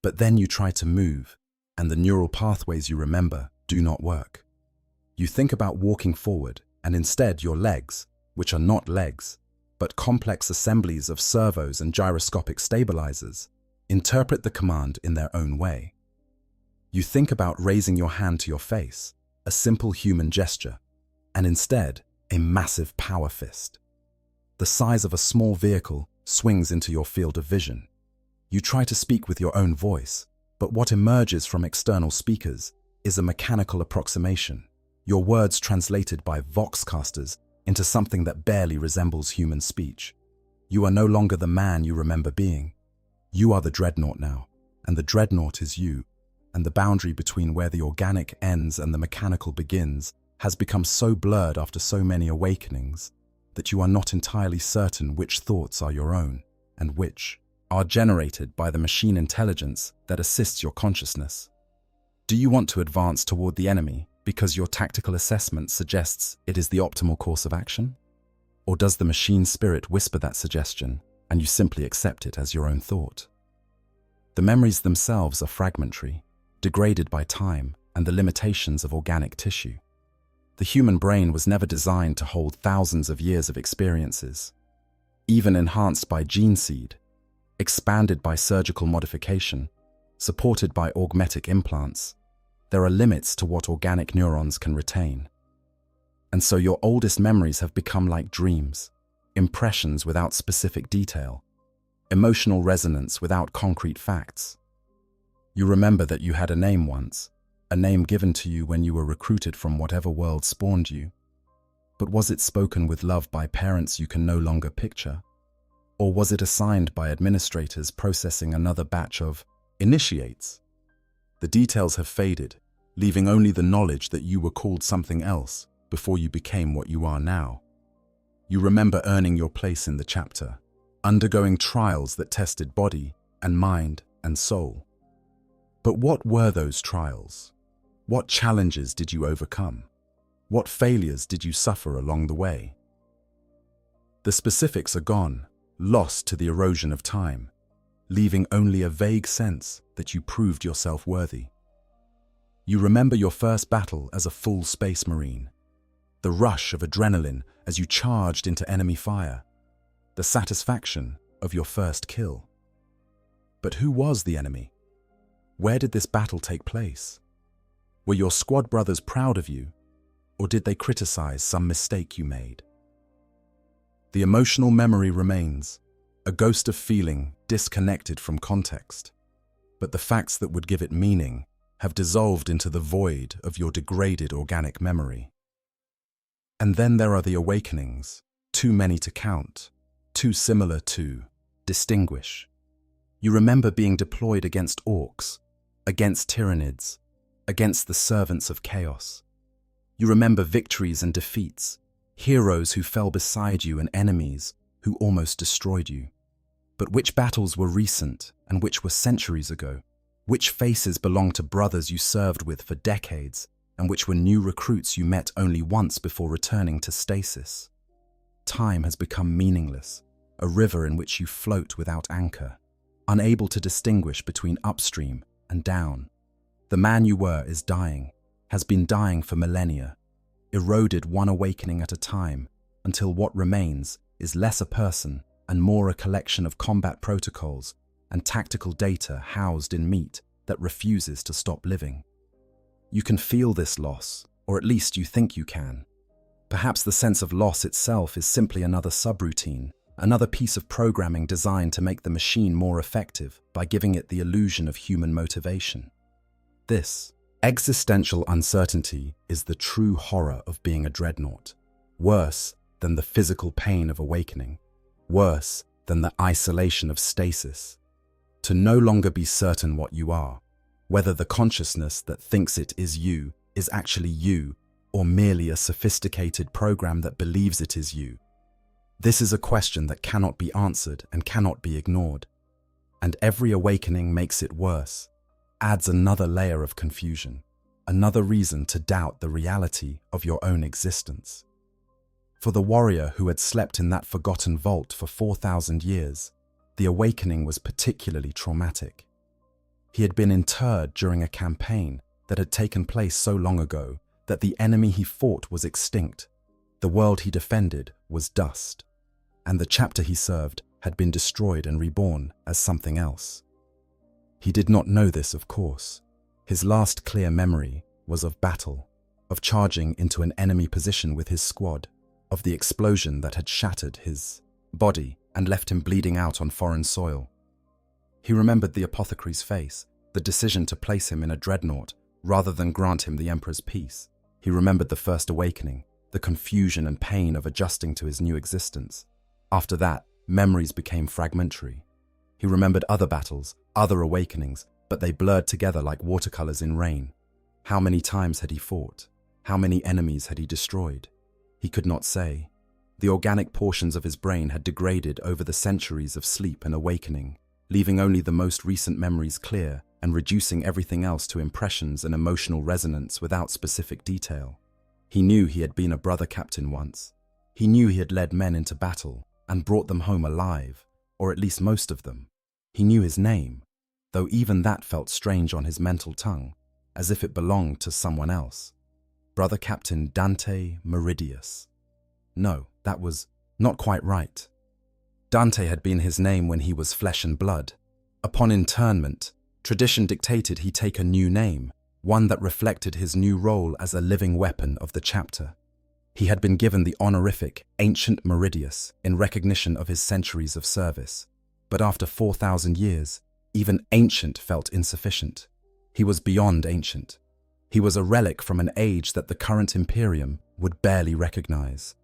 But then you try to move, and the neural pathways you remember do not work. You think about walking forward, and instead your legs, which are not legs, but complex assemblies of servos and gyroscopic stabilizers, interpret the command in their own way. You think about raising your hand to your face, a simple human gesture, and instead a massive power fist. The size of a small vehicle swings into your field of vision. You try to speak with your own voice, but what emerges from external speakers is a mechanical approximation, your words translated by voxcasters into something that barely resembles human speech. You are no longer the man you remember being. You are the Dreadnought now, and the Dreadnought is you, and the boundary between where the organic ends and the mechanical begins has become so blurred after so many awakenings that you are not entirely certain which thoughts are your own and which are generated by the machine intelligence that assists your consciousness. Do you want to advance toward the enemy because your tactical assessment suggests it is the optimal course of action? Or does the machine spirit whisper that suggestion and you simply accept it as your own thought? The memories themselves are fragmentary, degraded by time and the limitations of organic tissue. The human brain was never designed to hold thousands of years of experiences. Even enhanced by gene seed, expanded by surgical modification, supported by augmetic implants, there are limits to what organic neurons can retain. And so your oldest memories have become like dreams, impressions without specific detail, emotional resonance without concrete facts. You remember that you had a name once, a name given to you when you were recruited from whatever world spawned you. But was it spoken with love by parents you can no longer picture? Or was it assigned by administrators processing another batch of initiates? The details have faded, leaving only the knowledge that you were called something else before you became what you are now. You remember earning your place in the chapter, undergoing trials that tested body and mind and soul. But what were those trials? What challenges did you overcome? What failures did you suffer along the way? The specifics are gone, lost to the erosion of time, leaving only a vague sense that you proved yourself worthy. You remember your first battle as a full space marine, the rush of adrenaline as you charged into enemy fire, the satisfaction of your first kill. But who was the enemy? Where did this battle take place? Were your squad brothers proud of you, or did they criticize some mistake you made? The emotional memory remains, a ghost of feeling disconnected from context, but the facts that would give it meaning have dissolved into the void of your degraded organic memory. And then there are the awakenings, too many to count, too similar to distinguish. You remember being deployed against Orks, against Tyranids, against the servants of chaos. You remember victories and defeats, heroes who fell beside you and enemies who almost destroyed you. But which battles were recent and which were centuries ago? Which faces belonged to brothers you served with for decades and which were new recruits you met only once before returning to stasis? Time has become meaningless, a river in which you float without anchor, unable to distinguish between upstream and down. The man you were is dying, has been dying for millennia, eroded one awakening at a time until what remains is less a person and more a collection of combat protocols and tactical data housed in meat that refuses to stop living. You can feel this loss, or at least you think you can. Perhaps the sense of loss itself is simply another subroutine, another piece of programming designed to make the machine more effective by giving it the illusion of human motivation. This existential uncertainty is the true horror of being a dreadnought, worse than the physical pain of awakening, worse than the isolation of stasis. To no longer be certain what you are, whether the consciousness that thinks it is you is actually you, or merely a sophisticated program that believes it is you. This is a question that cannot be answered and cannot be ignored. And every awakening makes it worse, adds another layer of confusion, another reason to doubt the reality of your own existence. For the warrior who had slept in that forgotten vault for 4,000 years, the awakening was particularly traumatic. He had been interred during a campaign that had taken place so long ago that the enemy he fought was extinct, the world he defended was dust, and the chapter he served had been destroyed and reborn as something else. He did not know this, of course. His last clear memory was of battle, of charging into an enemy position with his squad, of the explosion that had shattered his body and left him bleeding out on foreign soil. He remembered the apothecary's face, the decision to place him in a dreadnought rather than grant him the Emperor's peace. He remembered the first awakening, the confusion and pain of adjusting to his new existence. After that, memories became fragmentary. He remembered other battles, other awakenings, but they blurred together like watercolors in rain. How many times had he fought? How many enemies had he destroyed? He could not say. The organic portions of his brain had degraded over the centuries of sleep and awakening, leaving only the most recent memories clear and reducing everything else to impressions and emotional resonance without specific detail. He knew he had been a brother captain once. He knew he had led men into battle and brought them home alive, or at least most of them. He knew his name, though even that felt strange on his mental tongue, as if it belonged to someone else. Brother Captain Dante Meridius. No, that was not quite right. Dante had been his name when he was flesh and blood. Upon internment, tradition dictated he take a new name, one that reflected his new role as a living weapon of the chapter. He had been given the honorific Ancient Meridius in recognition of his centuries of service. But after 4,000 years, even ancient felt insufficient. He was beyond ancient. He was a relic from an age that the current Imperium would barely recognize.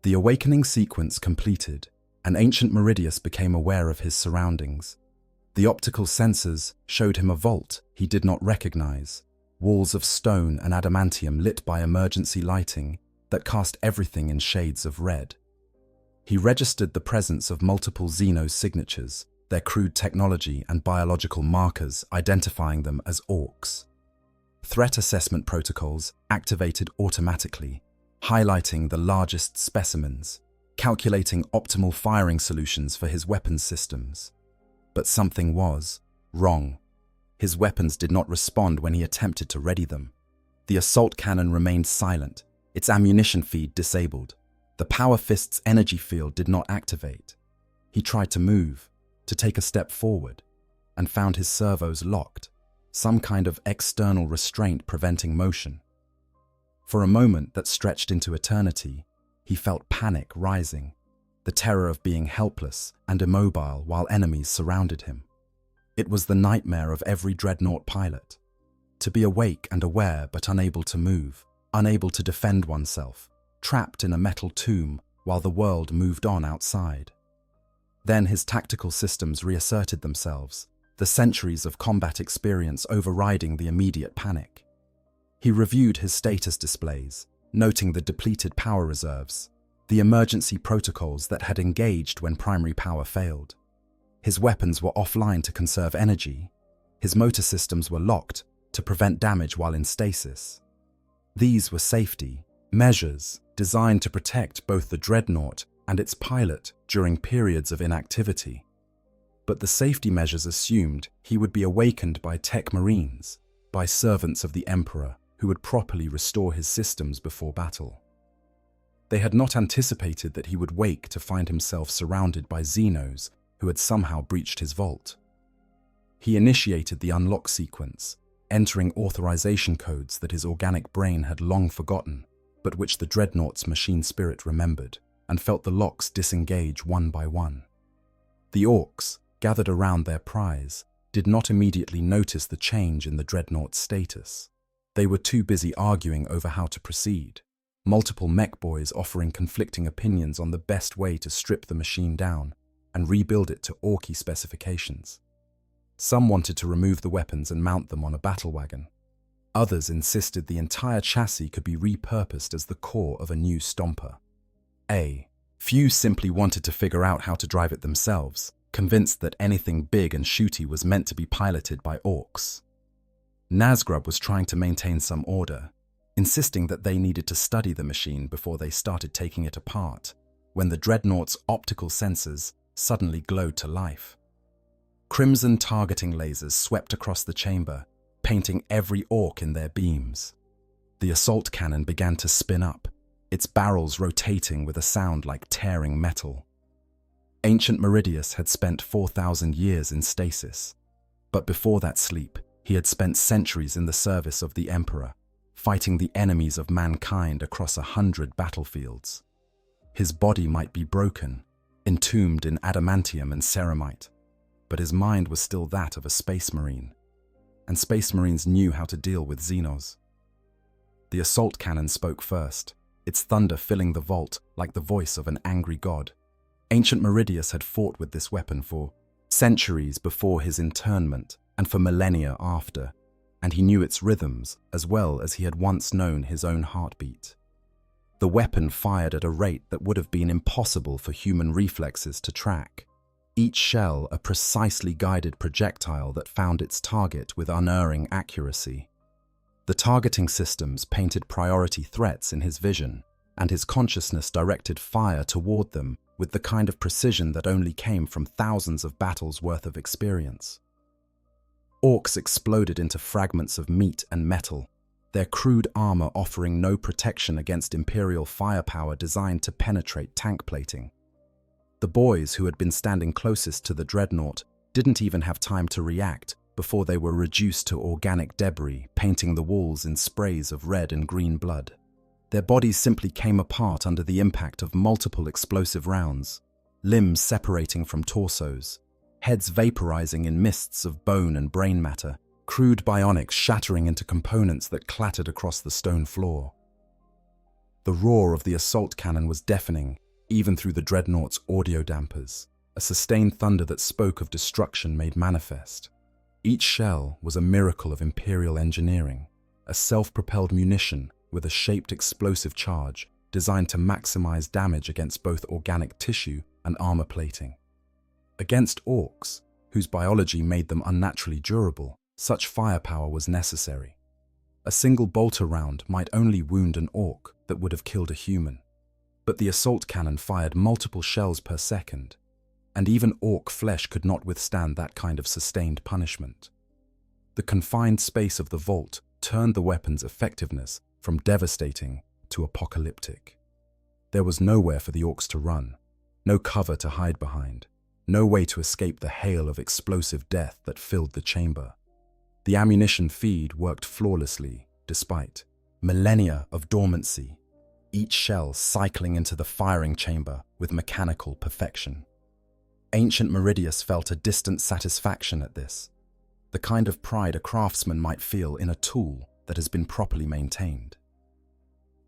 The awakening sequence completed, and Ancient Meridius became aware of his surroundings. The optical sensors showed him a vault he did not recognize, walls of stone and adamantium lit by emergency lighting that cast everything in shades of red. He registered the presence of multiple Xeno signatures, their crude technology and biological markers identifying them as Orks. Threat assessment protocols activated automatically, highlighting the largest specimens, calculating optimal firing solutions for his weapons systems. But something was wrong. His weapons did not respond when he attempted to ready them. The assault cannon remained silent, its ammunition feed disabled. The power fist's energy field did not activate. He tried to move, to take a step forward, and found his servos locked, some kind of external restraint preventing motion. For a moment that stretched into eternity, he felt panic rising, the terror of being helpless and immobile while enemies surrounded him. It was the nightmare of every Dreadnought pilot. To be awake and aware but unable to move, unable to defend oneself, trapped in a metal tomb while the world moved on outside. Then his tactical systems reasserted themselves, the centuries of combat experience overriding the immediate panic. He reviewed his status displays, noting the depleted power reserves, the emergency protocols that had engaged when primary power failed. His weapons were offline to conserve energy. His motor systems were locked to prevent damage while in stasis. These were safety measures designed to protect both the Dreadnought and its pilot during periods of inactivity. But the safety measures assumed he would be awakened by tech marines, by servants of the Emperor who would properly restore his systems before battle. They had not anticipated that he would wake to find himself surrounded by Xenos who had somehow breached his vault. He initiated the unlock sequence, entering authorization codes that his organic brain had long forgotten, but which the Dreadnought's machine spirit remembered, and felt the locks disengage one by one. The Orks, gathered around their prize, did not immediately notice the change in the Dreadnought's status. They were too busy arguing over how to proceed, multiple mech boys offering conflicting opinions on the best way to strip the machine down, and rebuild it to Orky specifications. Some wanted to remove the weapons and mount them on a battle wagon. Others insisted the entire chassis could be repurposed as the core of a new stomper. Few simply wanted to figure out how to drive it themselves, convinced that anything big and shooty was meant to be piloted by Orks. Nazgûl was trying to maintain some order, insisting that they needed to study the machine before they started taking it apart, when the Dreadnought's optical sensors suddenly glowed to life. Crimson targeting lasers swept across the chamber, painting every Ork in their beams. The assault cannon began to spin up, its barrels rotating with a sound like tearing metal. Ancient Meridius had spent 4,000 years in stasis, but before that sleep, he had spent centuries in the service of the Emperor, fighting the enemies of mankind across 100 battlefields. His body might be broken, entombed in adamantium and ceramite, but his mind was still that of a space marine, and space marines knew how to deal with Xenos. The assault cannon spoke first, its thunder filling the vault like the voice of an angry god. Ancient Meridius had fought with this weapon for centuries before his internment and for millennia after, and he knew its rhythms as well as he had once known his own heartbeat. The weapon fired at a rate that would have been impossible for human reflexes to track, each shell a precisely guided projectile that found its target with unerring accuracy. The targeting systems painted priority threats in his vision, and his consciousness directed fire toward them with the kind of precision that only came from thousands of battles worth of experience. Orks exploded into fragments of meat and metal, their crude armor offering no protection against Imperial firepower designed to penetrate tank plating. The boys who had been standing closest to the Dreadnought didn't even have time to react before they were reduced to organic debris, painting the walls in sprays of red and green blood. Their bodies simply came apart under the impact of multiple explosive rounds, limbs separating from torsos, heads vaporizing in mists of bone and brain matter, crude bionics shattering into components that clattered across the stone floor. The roar of the assault cannon was deafening, even through the Dreadnought's audio dampers, a sustained thunder that spoke of destruction made manifest. Each shell was a miracle of Imperial engineering, a self-propelled munition with a shaped explosive charge designed to maximize damage against both organic tissue and armor plating. Against Orks, whose biology made them unnaturally durable, such firepower was necessary. A single bolter round might only wound an Ork that would have killed a human, but the assault cannon fired multiple shells per second, and even Ork flesh could not withstand that kind of sustained punishment. The confined space of the vault turned the weapon's effectiveness from devastating to apocalyptic. There was nowhere for the Orks to run, no cover to hide behind, no way to escape the hail of explosive death that filled the chamber. The ammunition feed worked flawlessly, despite millennia of dormancy, each shell cycling into the firing chamber with mechanical perfection. Ancient Meridius felt a distant satisfaction at this, the kind of pride a craftsman might feel in a tool that has been properly maintained.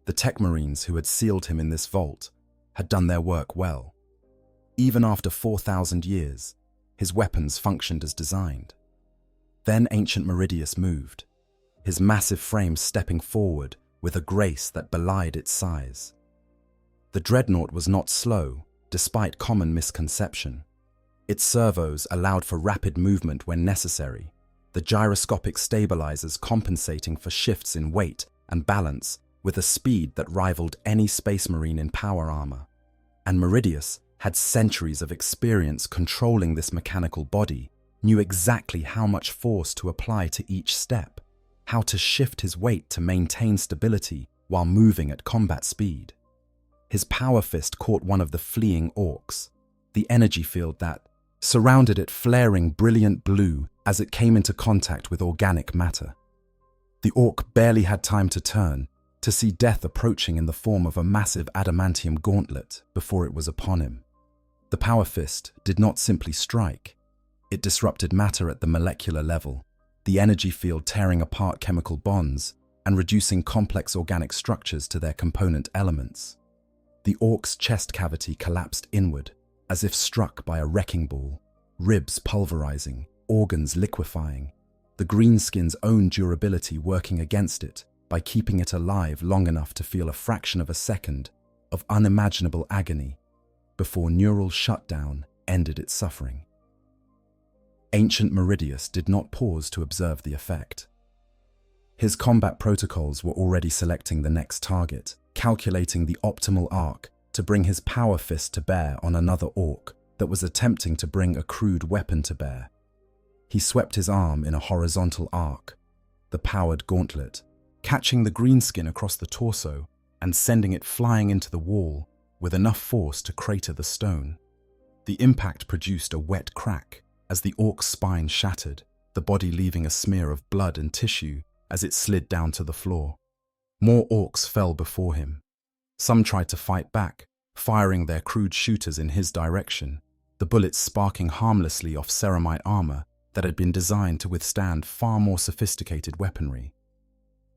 The tech marines who had sealed him in this vault had done their work well. Even after 4,000 years, his weapons functioned as designed. Then Ancient Meridius moved, his massive frame stepping forward with a grace that belied its size. The Dreadnought was not slow, despite common misconception. Its servos allowed for rapid movement when necessary, the gyroscopic stabilizers compensating for shifts in weight and balance with a speed that rivaled any space marine in power armor. And Meridius had centuries of experience controlling this mechanical body, knew exactly how much force to apply to each step, how to shift his weight to maintain stability while moving at combat speed. His power fist caught one of the fleeing Orks, the energy field that surrounded it flaring brilliant blue as it came into contact with organic matter. The Ork barely had time to turn, to see death approaching in the form of a massive adamantium gauntlet before it was upon him. The power fist did not simply strike. It disrupted matter at the molecular level, the energy field tearing apart chemical bonds and reducing complex organic structures to their component elements. The Ork's chest cavity collapsed inward, as if struck by a wrecking ball, ribs pulverizing, organs liquefying, the greenskin's own durability working against it by keeping it alive long enough to feel a fraction of a second of unimaginable agony before neural shutdown ended its suffering. Ancient Meridius did not pause to observe the effect. His combat protocols were already selecting the next target, calculating the optimal arc to bring his power fist to bear on another orc that was attempting to bring a crude weapon to bear. He swept his arm in a horizontal arc, the powered gauntlet, catching the greenskin across the torso and sending it flying into the wall with enough force to crater the stone. The impact produced a wet crack as the orc's spine shattered, the body leaving a smear of blood and tissue as it slid down to the floor. More orcs fell before him. Some tried to fight back, firing their crude shooters in his direction, the bullets sparking harmlessly off ceramite armor that had been designed to withstand far more sophisticated weaponry.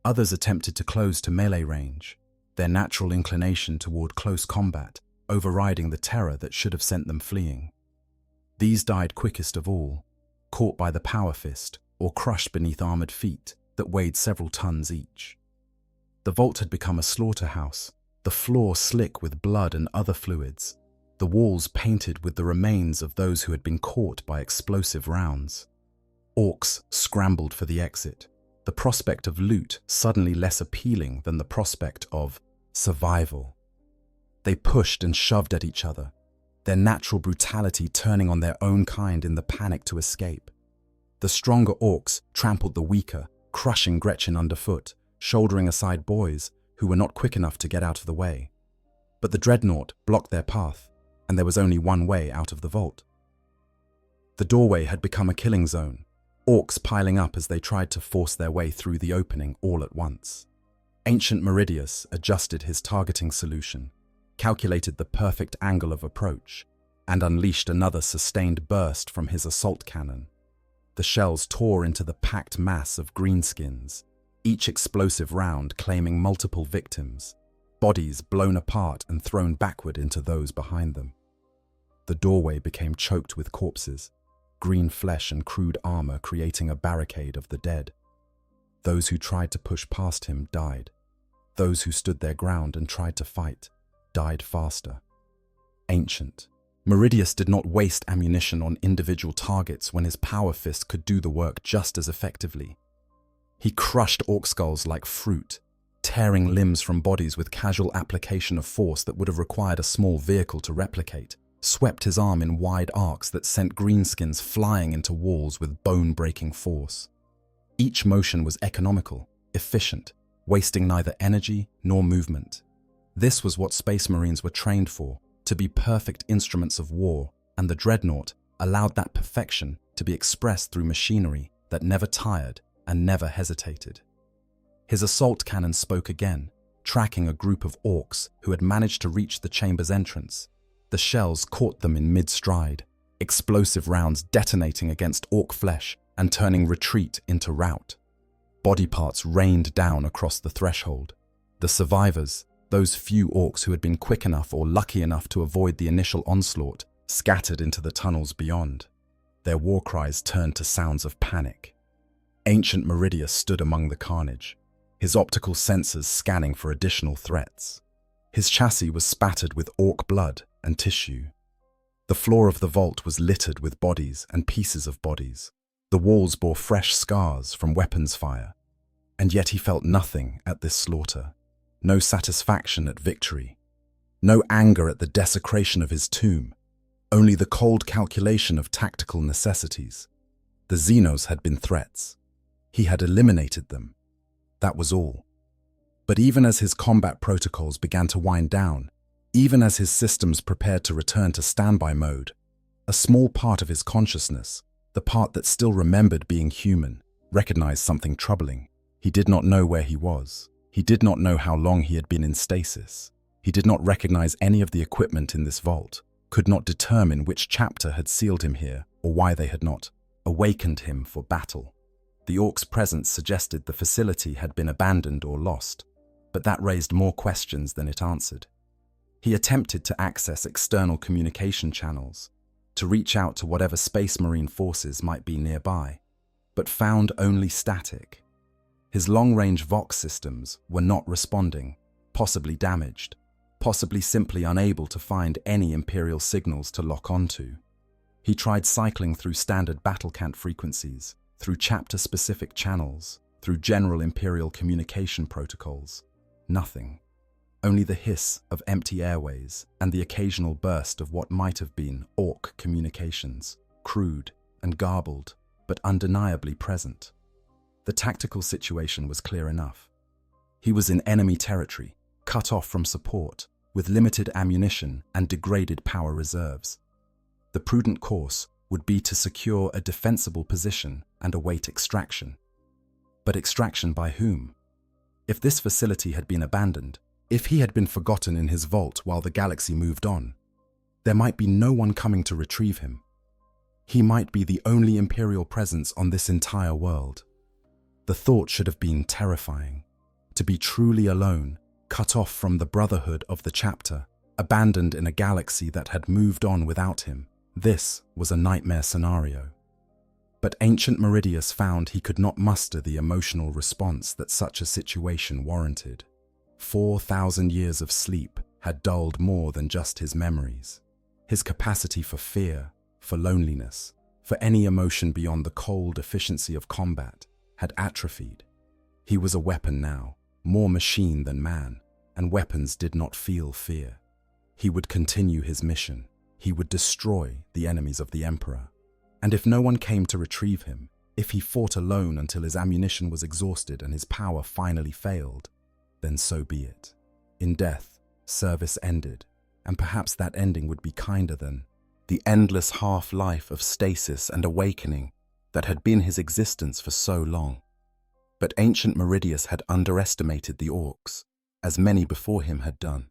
Others attempted to close to melee range, their natural inclination toward close combat overriding the terror that should have sent them fleeing. These died quickest of all, caught by the power fist or crushed beneath armored feet that weighed several tons each. The vault had become a slaughterhouse, the floor slick with blood and other fluids, the walls painted with the remains of those who had been caught by explosive rounds. Orcs scrambled for the exit, the prospect of loot suddenly less appealing than the prospect of survival. They pushed and shoved at each other, their natural brutality turning on their own kind in the panic to escape. The stronger orcs trampled the weaker, crushing Gretchen underfoot, shouldering aside boys who were not quick enough to get out of the way. But the Dreadnought blocked their path, and there was only one way out of the vault. The doorway had become a killing zone, orcs piling up as they tried to force their way through the opening all at once. Ancient Meridius adjusted his targeting solution, calculated the perfect angle of approach, and unleashed another sustained burst from his assault cannon. The shells tore into the packed mass of greenskins, each explosive round claiming multiple victims, bodies blown apart and thrown backward into those behind them. The doorway became choked with corpses, green flesh and crude armor creating a barricade of the dead. Those who tried to push past him died. Those who stood their ground and tried to fight died faster. Ancient Meridius did not waste ammunition on individual targets when his power fist could do the work just as effectively. He crushed orc skulls like fruit, tearing limbs from bodies with casual application of force that would have required a small vehicle to replicate, swept his arm in wide arcs that sent greenskins flying into walls with bone-breaking force. Each motion was economical, efficient, wasting neither energy nor movement. This was what Space Marines were trained for, to be perfect instruments of war, and the Dreadnought allowed that perfection to be expressed through machinery that never tired and never hesitated. His assault cannon spoke again, tracking a group of orcs who had managed to reach the chamber's entrance. The shells caught them in mid-stride, explosive rounds detonating against orc flesh and turning retreat into rout. Body parts rained down across the threshold. The survivors, those few orcs who had been quick enough or lucky enough to avoid the initial onslaught, scattered into the tunnels beyond. Their war cries turned to sounds of panic. Ancient Meridius stood among the carnage, his optical sensors scanning for additional threats. His chassis was spattered with orc blood and tissue. The floor of the vault was littered with bodies and pieces of bodies. The walls bore fresh scars from weapons fire. And yet he felt nothing at this slaughter. No satisfaction at victory. No anger at the desecration of his tomb. Only the cold calculation of tactical necessities. The Xenos had been threats. He had eliminated them. That was all. But even as his combat protocols began to wind down, even as his systems prepared to return to standby mode, a small part of his consciousness, the part that still remembered being human, recognized something troubling. He did not know where he was. He did not know how long he had been in stasis. He did not recognize any of the equipment in this vault, could not determine which chapter had sealed him here or why they had not awakened him for battle. The orc's presence suggested the facility had been abandoned or lost, but that raised more questions than it answered. He attempted to access external communication channels, to reach out to whatever Space Marine forces might be nearby, but found only static. His long-range Vox systems were not responding, possibly damaged, possibly simply unable to find any Imperial signals to lock onto. He tried cycling through standard battlecant frequencies, through chapter-specific channels, through general Imperial communication protocols. Nothing. Only the hiss of empty airways and the occasional burst of what might have been Ork communications, crude and garbled, but undeniably present. The tactical situation was clear enough. He was in enemy territory, cut off from support, with limited ammunition and degraded power reserves. The prudent course would be to secure a defensible position and await extraction. But extraction by whom? If this facility had been abandoned, if he had been forgotten in his vault while the galaxy moved on, there might be no one coming to retrieve him. He might be the only Imperial presence on this entire world. The thought should have been terrifying. To be truly alone, cut off from the brotherhood of the chapter, abandoned in a galaxy that had moved on without him. This was a nightmare scenario. But ancient Meridius found he could not muster the emotional response that such a situation warranted. 4,000 years of sleep had dulled more than just his memories. His capacity for fear, for loneliness, for any emotion beyond the cold efficiency of combat had atrophied. He was a weapon now, more machine than man, and weapons did not feel fear. He would continue his mission. He would destroy the enemies of the Emperor. And if no one came to retrieve him, if he fought alone until his ammunition was exhausted and his power finally failed, then so be it. In death, service ended, and perhaps that ending would be kinder than the endless half-life of stasis and awakening that had been his existence for so long. But ancient Meridius had underestimated the Orks, as many before him had done.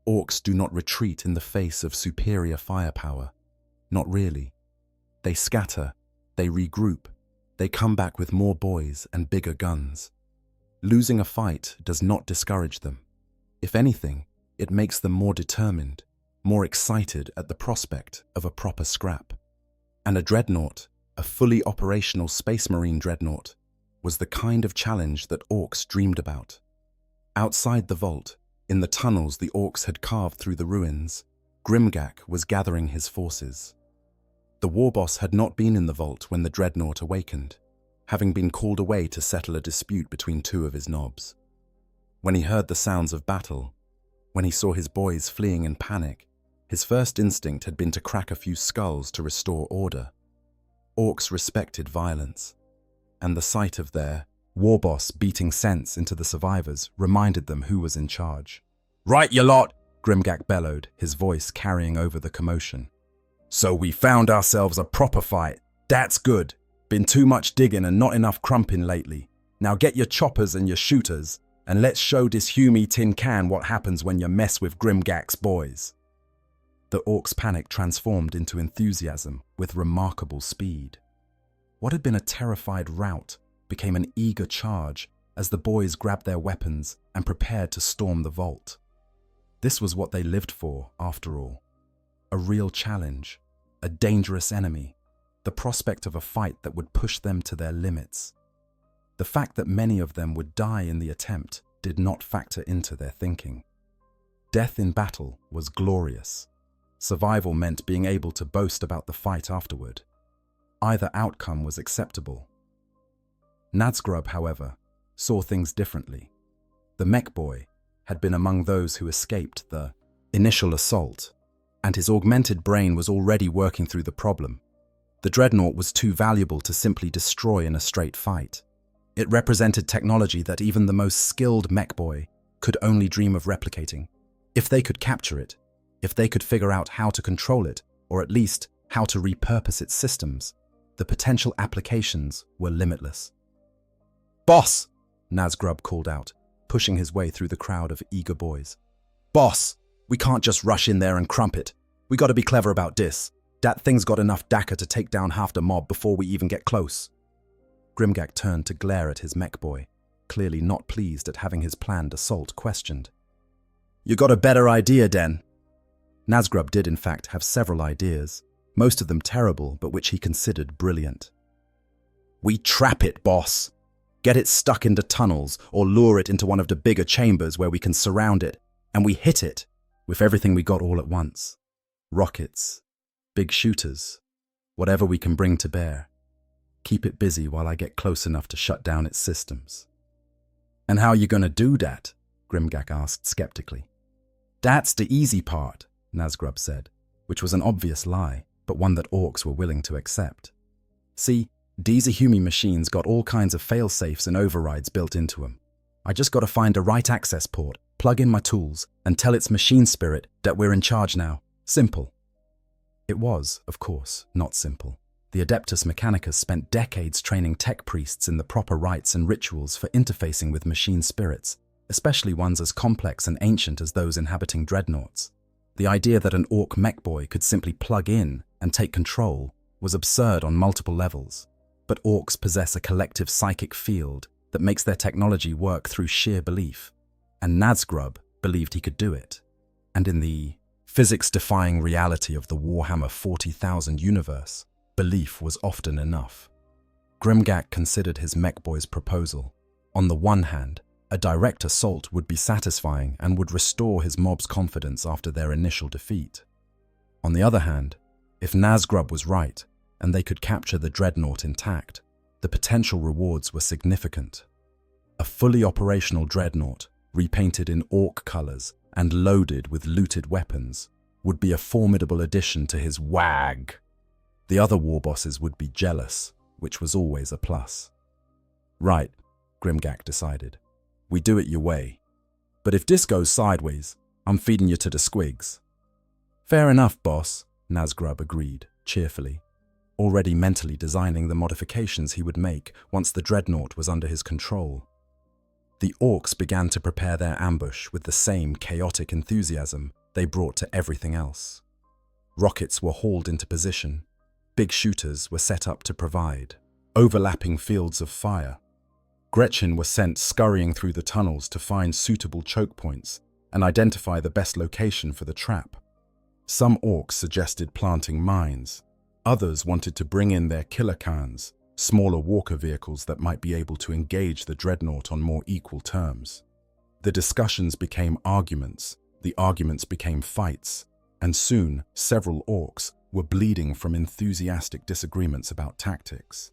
Orks do not retreat in the face of superior firepower. Not really. They scatter, they regroup, they come back with more boys and bigger guns. Losing a fight does not discourage them. If anything, it makes them more determined, more excited at the prospect of a proper scrap. And a Dreadnought, a fully operational Space Marine Dreadnought, was the kind of challenge that Orks dreamed about. Outside the vault, in the tunnels the Orks had carved through the ruins, Grimgak was gathering his forces. The warboss had not been in the vault when the Dreadnought awakened, having been called away to settle a dispute between two of his nobs. When he heard the sounds of battle, when he saw his boys fleeing in panic, his first instinct had been to crack a few skulls to restore order. Orks respected violence, and the sight of their warboss beating sense into the survivors reminded them who was in charge. "Right, you lot!" Grimgak bellowed, his voice carrying over the commotion. "So we found ourselves a proper fight. That's good. Been too much digging and not enough crumping lately. Now get your choppers and your shooters, and let's show this Humy Tin Can what happens when you mess with Grimgak's boys." The Orks' panic transformed into enthusiasm with remarkable speed. What had been a terrified rout became an eager charge as the boys grabbed their weapons and prepared to storm the vault. This was what they lived for, after all. A real challenge, a dangerous enemy, the prospect of a fight that would push them to their limits. The fact that many of them would die in the attempt did not factor into their thinking. Death in battle was glorious. Survival meant being able to boast about the fight afterward. Either outcome was acceptable. Nazgrub, however, saw things differently. The mech boy had been among those who escaped the initial assault, and his augmented brain was already working through the problem. The Dreadnought was too valuable to simply destroy in a straight fight. It represented technology that even the most skilled mech boy could only dream of replicating. If they could capture it, if they could figure out how to control it, or at least how to repurpose its systems, the potential applications were limitless. "Boss!" Nazgrub called out, pushing his way through the crowd of eager boys. "Boss! We can't just rush in there and crump it. We gotta be clever about this. Dat thing's got enough dakka to take down half the mob before we even get close." Grimgak turned to glare at his mech boy, clearly not pleased at having his planned assault questioned. You got a better idea, Den? Nazgrub did in fact have several ideas, most of them terrible, but which he considered brilliant. We trap it, boss. Get it stuck into tunnels or lure it into one of the bigger chambers where we can surround it, and we hit it with everything we got all at once. Rockets, big shooters, whatever we can bring to bear. Keep it busy while I get close enough to shut down its systems. And how you gonna do that? Grimgak asked skeptically. That's the easy part, Nazgrub said, which was an obvious lie, but one that Orks were willing to accept. See, these Ahumi machines got all kinds of fail-safes and overrides built into them. I just gotta find a right access port, plug in my tools, and tell its machine spirit that we're in charge now. Simple. It was, of course, not simple. The Adeptus Mechanicus spent decades training tech priests in the proper rites and rituals for interfacing with machine spirits, especially ones as complex and ancient as those inhabiting dreadnoughts. The idea that an Ork mech boy could simply plug in and take control was absurd on multiple levels. But Orks possess a collective psychic field that makes their technology work through sheer belief, and Nazgrub believed he could do it. And in the physics-defying reality of the Warhammer 40,000 universe, belief was often enough. Grimgak considered his mech boy's proposal. On the one hand, a direct assault would be satisfying and would restore his mob's confidence after their initial defeat. On the other hand, if Nazgrub was right, and they could capture the Dreadnought intact, the potential rewards were significant. A fully operational Dreadnought, repainted in Ork colors and loaded with looted weapons, would be a formidable addition to his WAG. The other war bosses would be jealous, which was always a plus. Right, Grimgak decided. We do it your way. But if this goes sideways, I'm feeding you to the squigs. Fair enough, boss, Nazgrub agreed, cheerfully, already mentally designing the modifications he would make once the Dreadnought was under his control. The Orks began to prepare their ambush with the same chaotic enthusiasm they brought to everything else. Rockets were hauled into position. Big shooters were set up to provide overlapping fields of fire. Gretchen was sent scurrying through the tunnels to find suitable choke points and identify the best location for the trap. Some Orks suggested planting mines. Others wanted to bring in their killer cans, smaller walker vehicles that might be able to engage the Dreadnought on more equal terms. The discussions became arguments, the arguments became fights, and soon several Orks were bleeding from enthusiastic disagreements about tactics.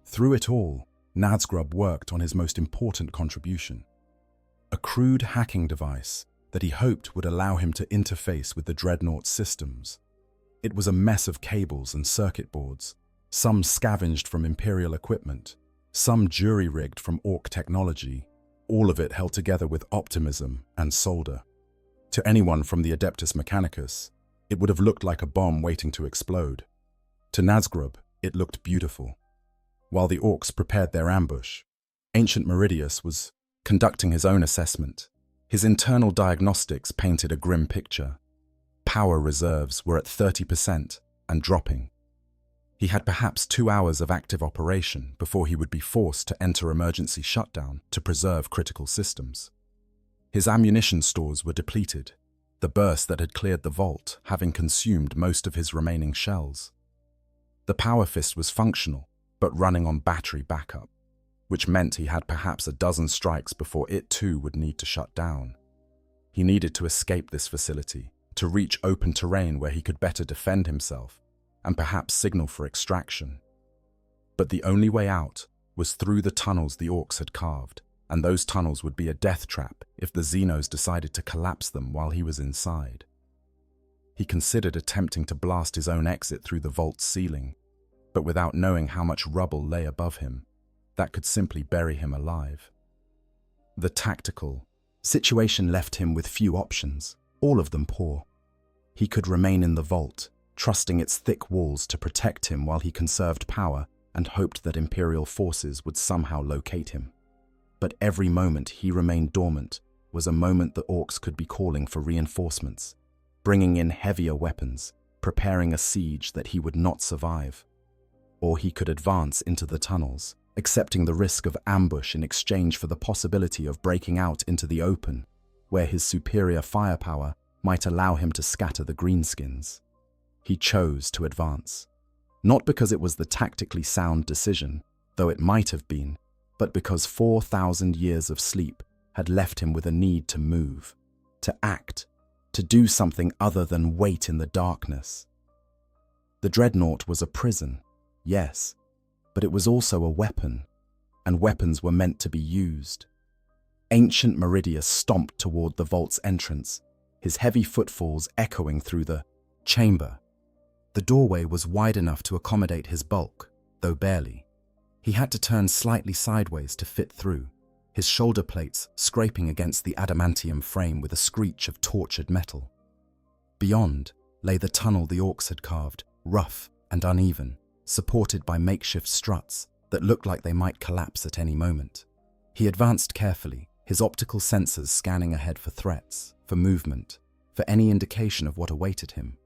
Through it all, Nazgrub worked on his most important contribution, a crude hacking device that he hoped would allow him to interface with the Dreadnought's systems. It was a mess of cables and circuit boards, some scavenged from Imperial equipment, some jury-rigged from Ork technology, all of it held together with optimism and solder. To anyone from the Adeptus Mechanicus, it would have looked like a bomb waiting to explode. To Nazgrub, it looked beautiful. While the Orks prepared their ambush, Ancient Meridius was conducting his own assessment. His internal diagnostics painted a grim picture. Power reserves were at 30% and dropping. He had perhaps 2 hours of active operation before he would be forced to enter emergency shutdown to preserve critical systems. His ammunition stores were depleted, the burst that had cleared the vault having consumed most of his remaining shells. The Power Fist was functional, but running on battery backup, which meant he had perhaps a dozen strikes before it too would need to shut down. He needed to escape this facility, to reach open terrain where he could better defend himself, and perhaps signal for extraction. But the only way out was through the tunnels the Orks had carved, and those tunnels would be a death trap if the Xenos decided to collapse them while he was inside. He considered attempting to blast his own exit through the vault's ceiling, but without knowing how much rubble lay above him, that could simply bury him alive. The tactical situation left him with few options, all of them poor. He could remain in the vault, trusting its thick walls to protect him while he conserved power and hoped that Imperial forces would somehow locate him. But every moment he remained dormant was a moment the Orks could be calling for reinforcements, bringing in heavier weapons, preparing a siege that he would not survive. Or he could advance into the tunnels, accepting the risk of ambush in exchange for the possibility of breaking out into the open, where his superior firepower might allow him to scatter the greenskins. He chose to advance. Not because it was the tactically sound decision, though it might have been, but because 4,000 years of sleep had left him with a need to move, to act, to do something other than wait in the darkness. The Dreadnought was a prison, yes, but it was also a weapon, and weapons were meant to be used. Ancient Meridius stomped toward the vault's entrance, his heavy footfalls echoing through the chamber. The doorway was wide enough to accommodate his bulk, though barely. He had to turn slightly sideways to fit through, his shoulder plates scraping against the adamantium frame with a screech of tortured metal. Beyond lay the tunnel the Orks had carved, rough and uneven, supported by makeshift struts that looked like they might collapse at any moment. He advanced carefully, his optical sensors scanning ahead for threats, for movement, for any indication of what awaited him.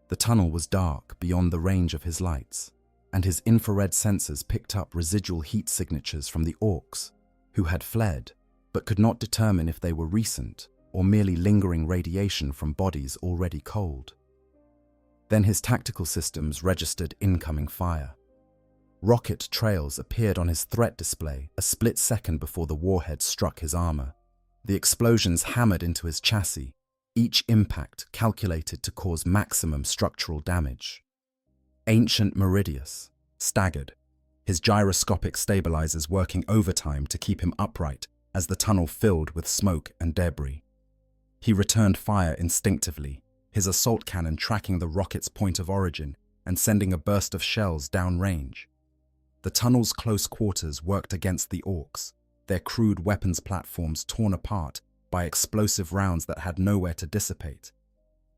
The tunnel was dark beyond the range of his lights, and his infrared sensors picked up residual heat signatures from the Orks, who had fled, but could not determine if they were recent or merely lingering radiation from bodies already cold. Then his tactical systems registered incoming fire. Rocket trails appeared on his threat display a split second before the warhead struck his armor. The explosions hammered into his chassis, each impact calculated to cause maximum structural damage. Ancient Meridius staggered, his gyroscopic stabilizers working overtime to keep him upright as the tunnel filled with smoke and debris. He returned fire instinctively, his assault cannon tracking the rocket's point of origin and sending a burst of shells downrange. The tunnel's close quarters worked against the Orks, their crude weapons platforms torn apart by explosive rounds that had nowhere to dissipate.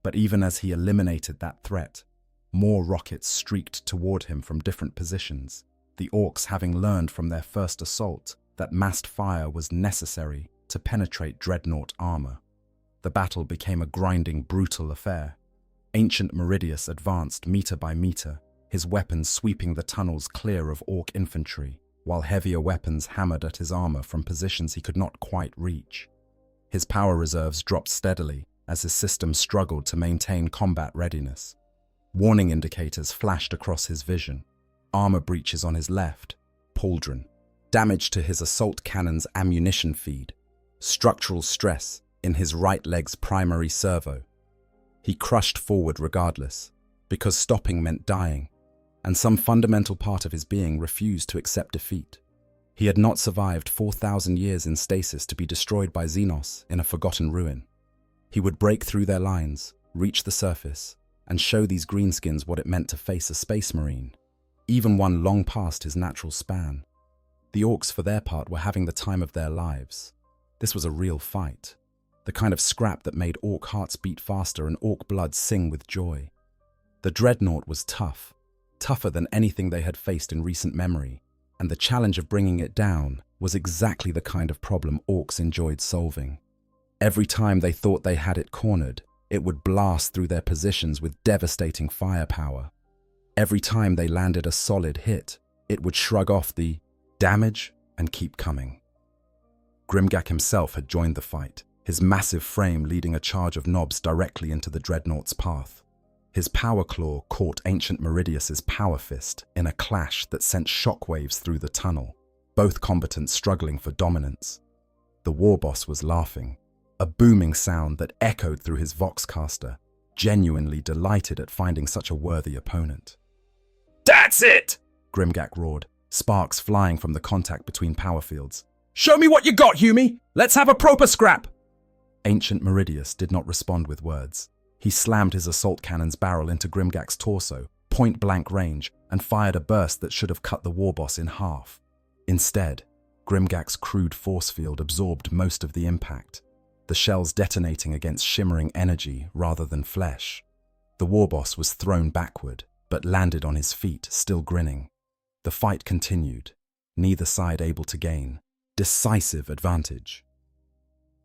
But even as he eliminated that threat, more rockets streaked toward him from different positions, the Orks having learned from their first assault that massed fire was necessary to penetrate Dreadnought armor. The battle became a grinding, brutal affair. Ancient Meridius advanced meter by meter, his weapons sweeping the tunnels clear of Ork infantry, while heavier weapons hammered at his armor from positions he could not quite reach. His power reserves dropped steadily as his system struggled to maintain combat readiness. Warning indicators flashed across his vision. Armor breaches on his left, pauldron. Damage to his assault cannon's ammunition feed. Structural stress in his right leg's primary servo. He crushed forward regardless, because stopping meant dying, and some fundamental part of his being refused to accept defeat. He had not survived 4,000 years in stasis to be destroyed by Xenos in a forgotten ruin. He would break through their lines, reach the surface, and show these greenskins what it meant to face a space marine, even one long past his natural span. The Orks, for their part, were having the time of their lives. This was a real fight, the kind of scrap that made Ork hearts beat faster and Ork blood sing with joy. The Dreadnought was tough, tougher than anything they had faced in recent memory, and the challenge of bringing it down was exactly the kind of problem Orks enjoyed solving. Every time they thought they had it cornered, it would blast through their positions with devastating firepower. Every time they landed a solid hit, it would shrug off the damage and keep coming. Grimgak himself had joined the fight, his massive frame leading a charge of knobs directly into the Dreadnought's path. His power claw caught Ancient Meridius's power fist in a clash that sent shockwaves through the tunnel, both combatants struggling for dominance. The warboss was laughing, a booming sound that echoed through his voxcaster, genuinely delighted at finding such a worthy opponent. "That's it!" Grimgak roared, sparks flying from the contact between power fields. "Show me what you got, Humi! Let's have a proper scrap!" Ancient Meridius did not respond with words. He slammed his assault cannon's barrel into Grimgak's torso, point-blank range, and fired a burst that should have cut the warboss in half. Instead, Grimgak's crude force field absorbed most of the impact, the shells detonating against shimmering energy rather than flesh. The warboss was thrown backward, but landed on his feet, still grinning. The fight continued, neither side able to gain decisive advantage.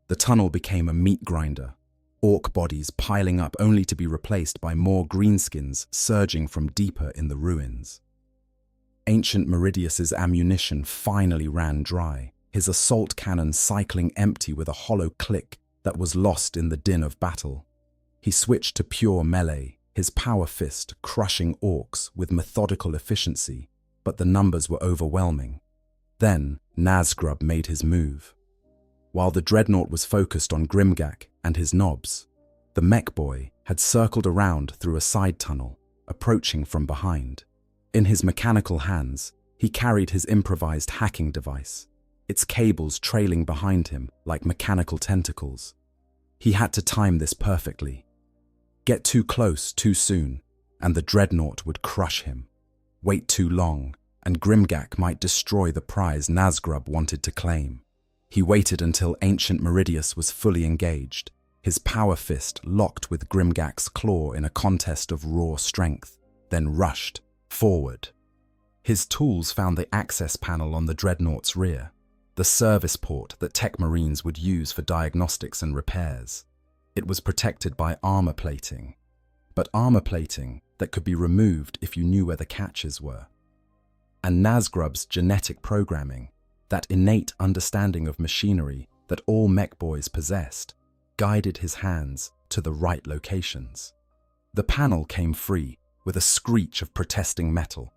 The tunnel became a meat grinder, Ork bodies piling up only to be replaced by more greenskins surging from deeper in the ruins. Ancient Meridius's ammunition finally ran dry, his assault cannon cycling empty with a hollow click that was lost in the din of battle. He switched to pure melee, his power fist crushing orcs with methodical efficiency, but the numbers were overwhelming. Then Nazgrub made his move. While the Dreadnought was focused on Grimgak and his knobs, the mech boy had circled around through a side tunnel, approaching from behind. In his mechanical hands, he carried his improvised hacking device, its cables trailing behind him like mechanical tentacles. He had to time this perfectly. Get too close too soon, and the Dreadnought would crush him. Wait too long, and Grimgak might destroy the prize Nazgrub wanted to claim. He waited until Ancient Meridius was fully engaged, his power fist locked with Grimgak's claw in a contest of raw strength, then rushed forward. His tools found the access panel on the Dreadnought's rear, the service port that tech marines would use for diagnostics and repairs. It was protected by armor plating, but armor plating that could be removed if you knew where the catches were. And Nazgrub's genetic programming, that innate understanding of machinery that all mech boys possessed, guided his hands to the right locations. The panel came free, with a screech of protesting metal.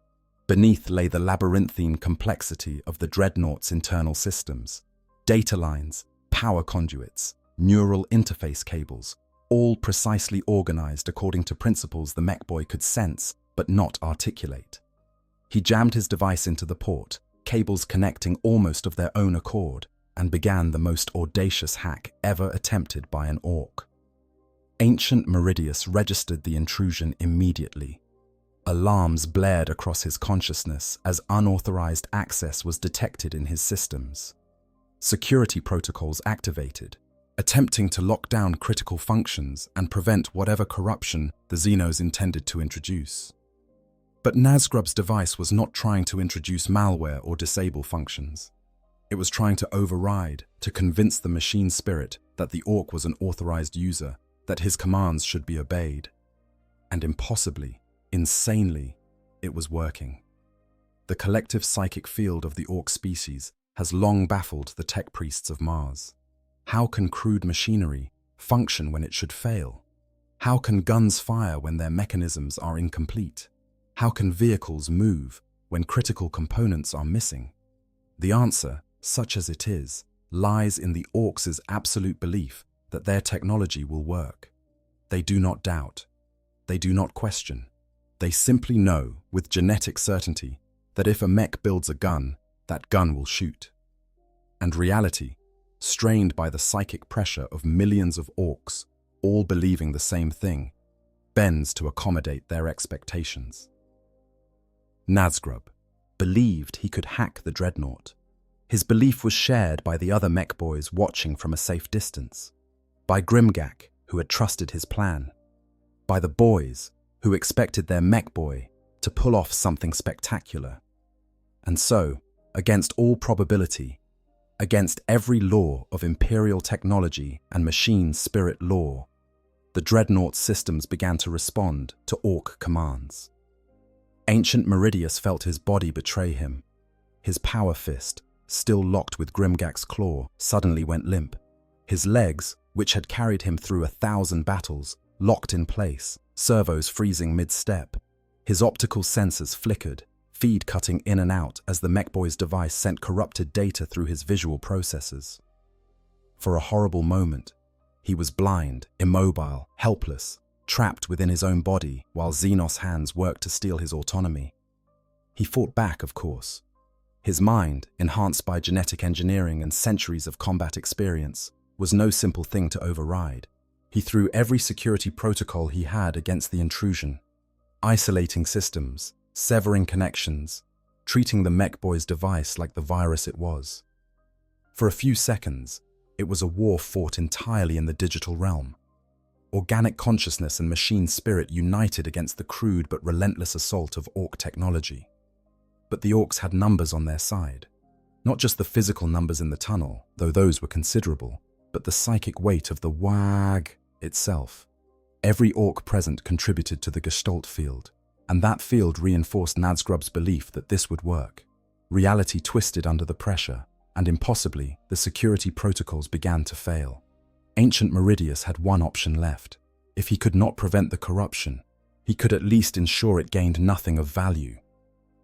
Beneath lay the labyrinthine complexity of the Dreadnought's internal systems. Data lines, power conduits, neural interface cables, all precisely organized according to principles the mech boy could sense but not articulate. He jammed his device into the port, cables connecting almost of their own accord, and began the most audacious hack ever attempted by an orc. Ancient Meridius registered the intrusion immediately. Alarms blared across his consciousness as unauthorized access was detected in his systems. Security protocols activated, attempting to lock down critical functions and prevent whatever corruption the Xenos intended to introduce. But Nazgrub's device was not trying to introduce malware or disable functions. It was trying to override, to convince the machine spirit that the orc was an authorized user, that his commands should be obeyed. And impossibly, insanely, it was working. The collective psychic field of the orc species has long baffled the tech priests of Mars. How can crude machinery function when it should fail? How can guns fire when their mechanisms are incomplete? How can vehicles move when critical components are missing? The answer, such as it is, lies in the orcs' absolute belief that their technology will work. They do not doubt. They do not question. They simply know with genetic certainty that if a mech builds a gun, that gun will shoot. And reality, strained by the psychic pressure of millions of orcs, all believing the same thing, bends to accommodate their expectations. Nazgrub believed he could hack the Dreadnought. His belief was shared by the other mech boys watching from a safe distance, by Grimgak, who had trusted his plan, by the boys who expected their mech boy to pull off something spectacular. And so, against all probability, against every law of Imperial technology and machine spirit law, the Dreadnought's systems began to respond to orc commands. Ancient Meridius felt his body betray him. His power fist, still locked with Grimgak's claw, suddenly went limp. His legs, which had carried him through 1,000 battles, locked in place, servos freezing mid-step. His optical sensors flickered, feed cutting in and out as the mech boy's device sent corrupted data through his visual processors. For a horrible moment, he was blind, immobile, helpless, trapped within his own body while Xenos hands worked to steal his autonomy. He fought back, of course. His mind, enhanced by genetic engineering and centuries of combat experience, was no simple thing to override. He threw every security protocol he had against the intrusion, isolating systems, severing connections, treating the mech boy's device like the virus it was. For a few seconds, it was a war fought entirely in the digital realm. Organic consciousness and machine spirit united against the crude but relentless assault of orc technology. But the orcs had numbers on their side. Not just the physical numbers in the tunnel, though those were considerable, but the psychic weight of the WAG itself. Every orc present contributed to the Gestalt field, and that field reinforced Nazgrub's belief that this would work. Reality twisted under the pressure, and impossibly, the security protocols began to fail. Ancient Meridius had one option left. If he could not prevent the corruption, he could at least ensure it gained nothing of value.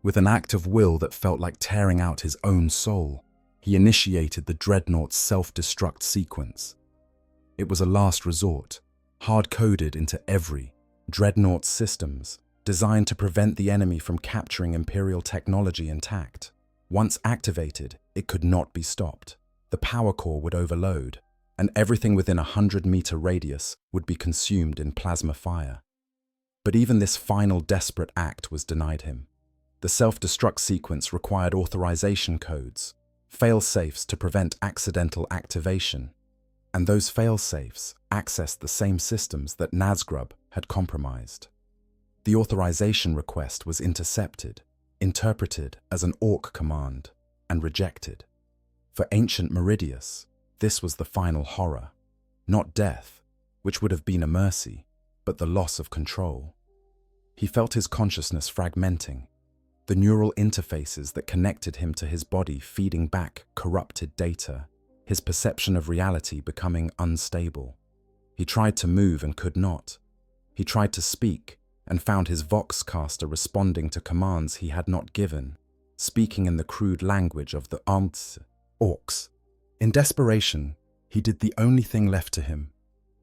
With an act of will that felt like tearing out his own soul, he initiated the Dreadnought's self-destruct sequence. It was a last resort, hard-coded into every Dreadnought's systems, designed to prevent the enemy from capturing Imperial technology intact. Once activated, it could not be stopped. The power core would overload, and everything within a 100-meter radius would be consumed in plasma fire. But even this final desperate act was denied him. The self-destruct sequence required authorization codes, fail-safes to prevent accidental activation, and those fail-safes accessed the same systems that Nazgûl had compromised. The authorization request was intercepted, interpreted as an Ork command, and rejected. For Ancient Meridius, this was the final horror. Not death, which would have been a mercy, but the loss of control. He felt his consciousness fragmenting, the neural interfaces that connected him to his body feeding back corrupted data, his perception of reality becoming unstable. He tried to move and could not. He tried to speak and found his voxcaster responding to commands he had not given, speaking in the crude language of the Orks. In desperation, he did the only thing left to him.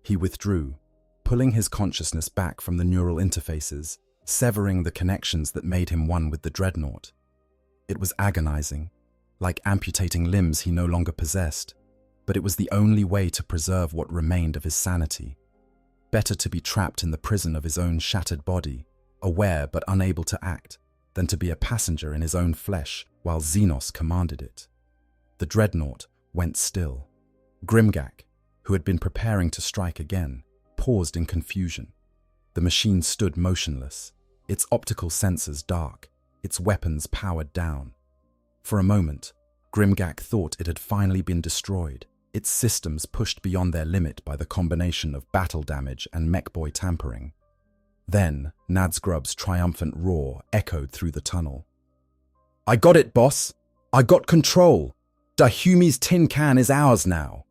He withdrew, pulling his consciousness back from the neural interfaces, severing the connections that made him one with the Dreadnought. It was agonizing, like amputating limbs he no longer possessed, but it was the only way to preserve what remained of his sanity. Better to be trapped in the prison of his own shattered body, aware but unable to act, than to be a passenger in his own flesh while Xenos commanded it. The Dreadnought went still. Grimgak, who had been preparing to strike again, paused in confusion. The machine stood motionless, its optical sensors dark, its weapons powered down. For a moment, Grimgak thought it had finally been destroyed, its systems pushed beyond their limit by the combination of battle damage and mechboy tampering. Then, Nazgûl's triumphant roar echoed through the tunnel. "I got it, boss! I got control! Dahumi's tin can is ours now!"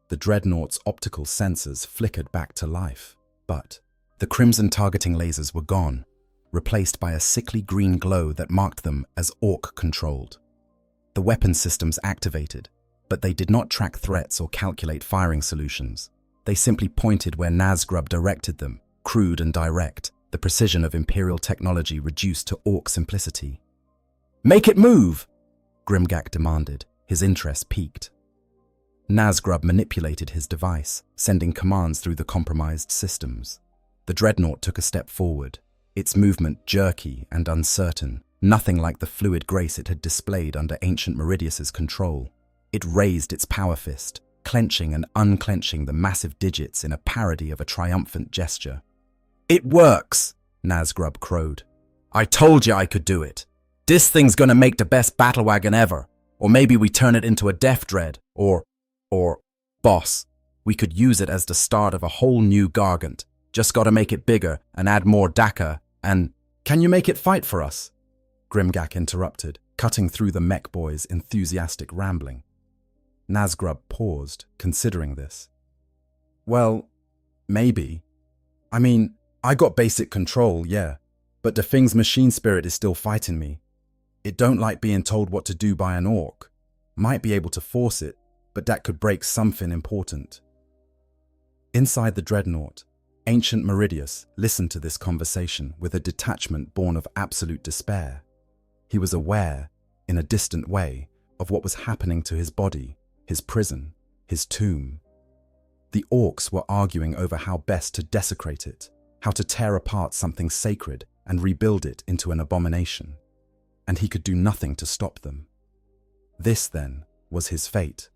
The Dreadnought's optical sensors flickered back to life, but the crimson targeting lasers were gone, replaced by a sickly green glow that marked them as Ork-controlled. The weapon systems activated, but they did not track threats or calculate firing solutions. They simply pointed where Nazgûl directed them, crude and direct, the precision of Imperial technology reduced to Ork simplicity. "Make it move!" Grimgak demanded, his interest piqued. Nazgûl manipulated his device, sending commands through the compromised systems. The Dreadnought took a step forward, its movement jerky and uncertain, nothing like the fluid grace it had displayed under Ancient Meridius's control. It raised its power fist, clenching and unclenching the massive digits in a parody of a triumphant gesture. "It works!" Nazgûl crowed. "I told you I could do it. This thing's gonna make the best battle wagon ever. Or maybe we turn it into a Death Dread, or, boss, we could use it as the start of a whole new Gargant. Just gotta make it bigger and add more Daka and... Can you make it fight for us?" Grimgak interrupted, cutting through the mech boy's enthusiastic rambling. Nazgûl paused, considering this. "Well, maybe. I mean, I got basic control, yeah, but the thing's machine spirit is still fighting me. It don't like being told what to do by an Ork. Might be able to force it, but that could break something important." Inside the Dreadnought, Ancient Meridius listened to this conversation with a detachment born of absolute despair. He was aware, in a distant way, of what was happening to his body, his prison, his tomb. The Orks were arguing over how best to desecrate it, how to tear apart something sacred and rebuild it into an abomination. And he could do nothing to stop them. This, then, was his fate.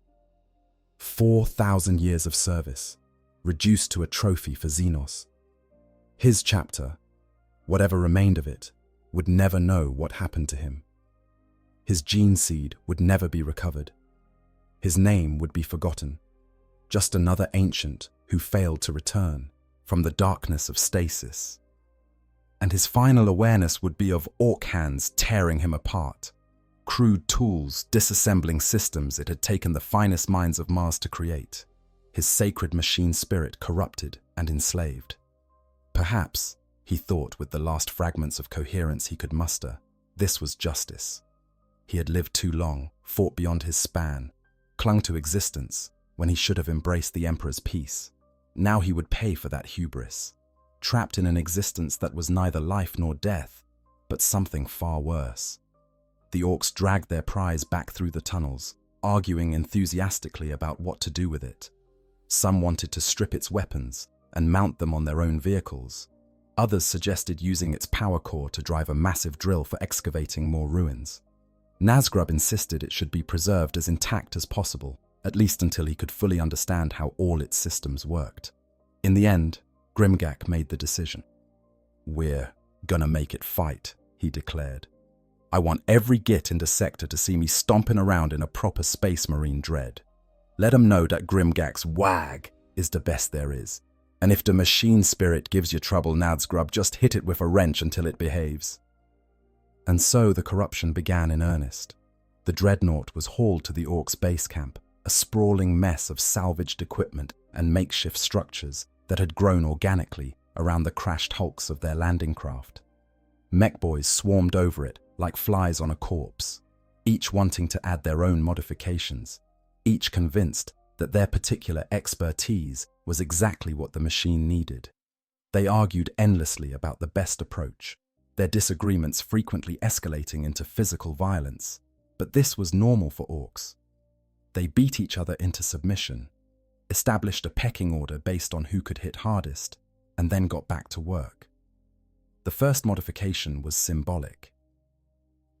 4,000 years of service, reduced to a trophy for Xenos. His chapter, whatever remained of it, would never know what happened to him. His gene seed would never be recovered. His name would be forgotten. Just another ancient who failed to return from the darkness of stasis. And his final awareness would be of Ork hands tearing him apart. Crude tools disassembling systems it had taken the finest minds of Mars to create. his sacred machine spirit corrupted and enslaved. Perhaps, he thought with the last fragments of coherence he could muster, this was justice. He had lived too long, fought beyond his span, clung to existence when he should have embraced the Emperor's peace. Now he would pay for that hubris, trapped in an existence that was neither life nor death, but something far worse. The Orks dragged their prize back through the tunnels, arguing enthusiastically about what to do with it. Some wanted to strip its weapons and mount them on their own vehicles. Others suggested using its power core to drive a massive drill for excavating more ruins. Nazgrub insisted it should be preserved as intact as possible, at least until he could fully understand how all its systems worked. In the end, Grimgak made the decision. "We're gonna make it fight," he declared. "I want every git in the sector to see me stomping around in a proper Space Marine dread. Let 'em know that Grimgak's wag is the best there is. And if the machine spirit gives you trouble, Nazgrub, just hit it with a wrench until it behaves." And so the corruption began in earnest. The Dreadnought was hauled to the Orks' base camp, a sprawling mess of salvaged equipment and makeshift structures that had grown organically around the crashed hulks of their landing craft. Mech boys swarmed over it like flies on a corpse, each wanting to add their own modifications, each convinced that their particular expertise was exactly what the machine needed. They argued endlessly about the best approach, their disagreements frequently escalating into physical violence, but this was normal for Orks. They beat each other into submission, established a pecking order based on who could hit hardest, and then got back to work. The first modification was symbolic.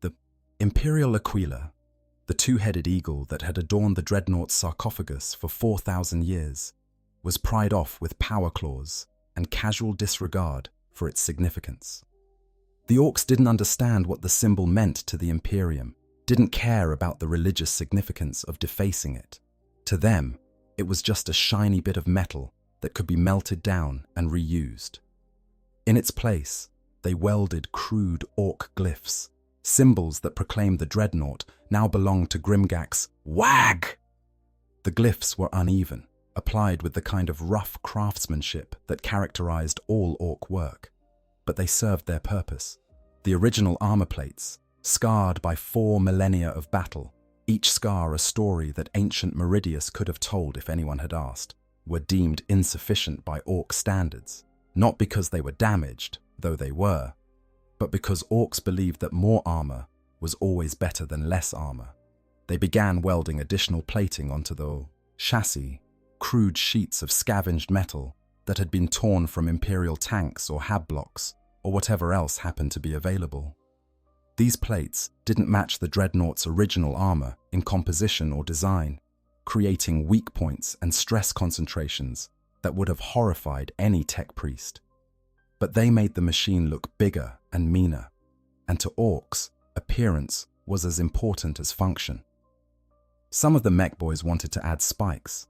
The Imperial Aquila, the two-headed eagle that had adorned the Dreadnought's sarcophagus for 4,000 years, was pried off with power claws and casual disregard for its significance. The Orks didn't understand what the symbol meant to the Imperium, didn't care about the religious significance of defacing it. To them, it was just a shiny bit of metal that could be melted down and reused. In its place, they welded crude Ork glyphs, symbols that proclaimed the Dreadnought now belonged to Grimgak's wag. The glyphs were uneven, applied with the kind of rough craftsmanship that characterized all Ork work, but they served their purpose. The original armor plates, scarred by 4 millennia of battle, each scar a story that ancient Meridius could have told if anyone had asked, were deemed insufficient by Ork standards, not because they were damaged, though they were, but because Orks believed that more armor was always better than less armor. They began welding additional plating onto the chassis, crude sheets of scavenged metal that had been torn from Imperial tanks or hab blocks or whatever else happened to be available. These plates didn't match the Dreadnought's original armor in composition or design, creating weak points and stress concentrations that would have horrified any tech priest. But they made the machine look bigger and meaner, and to Orks, appearance was as important as function. Some of the mech boys wanted to add spikes.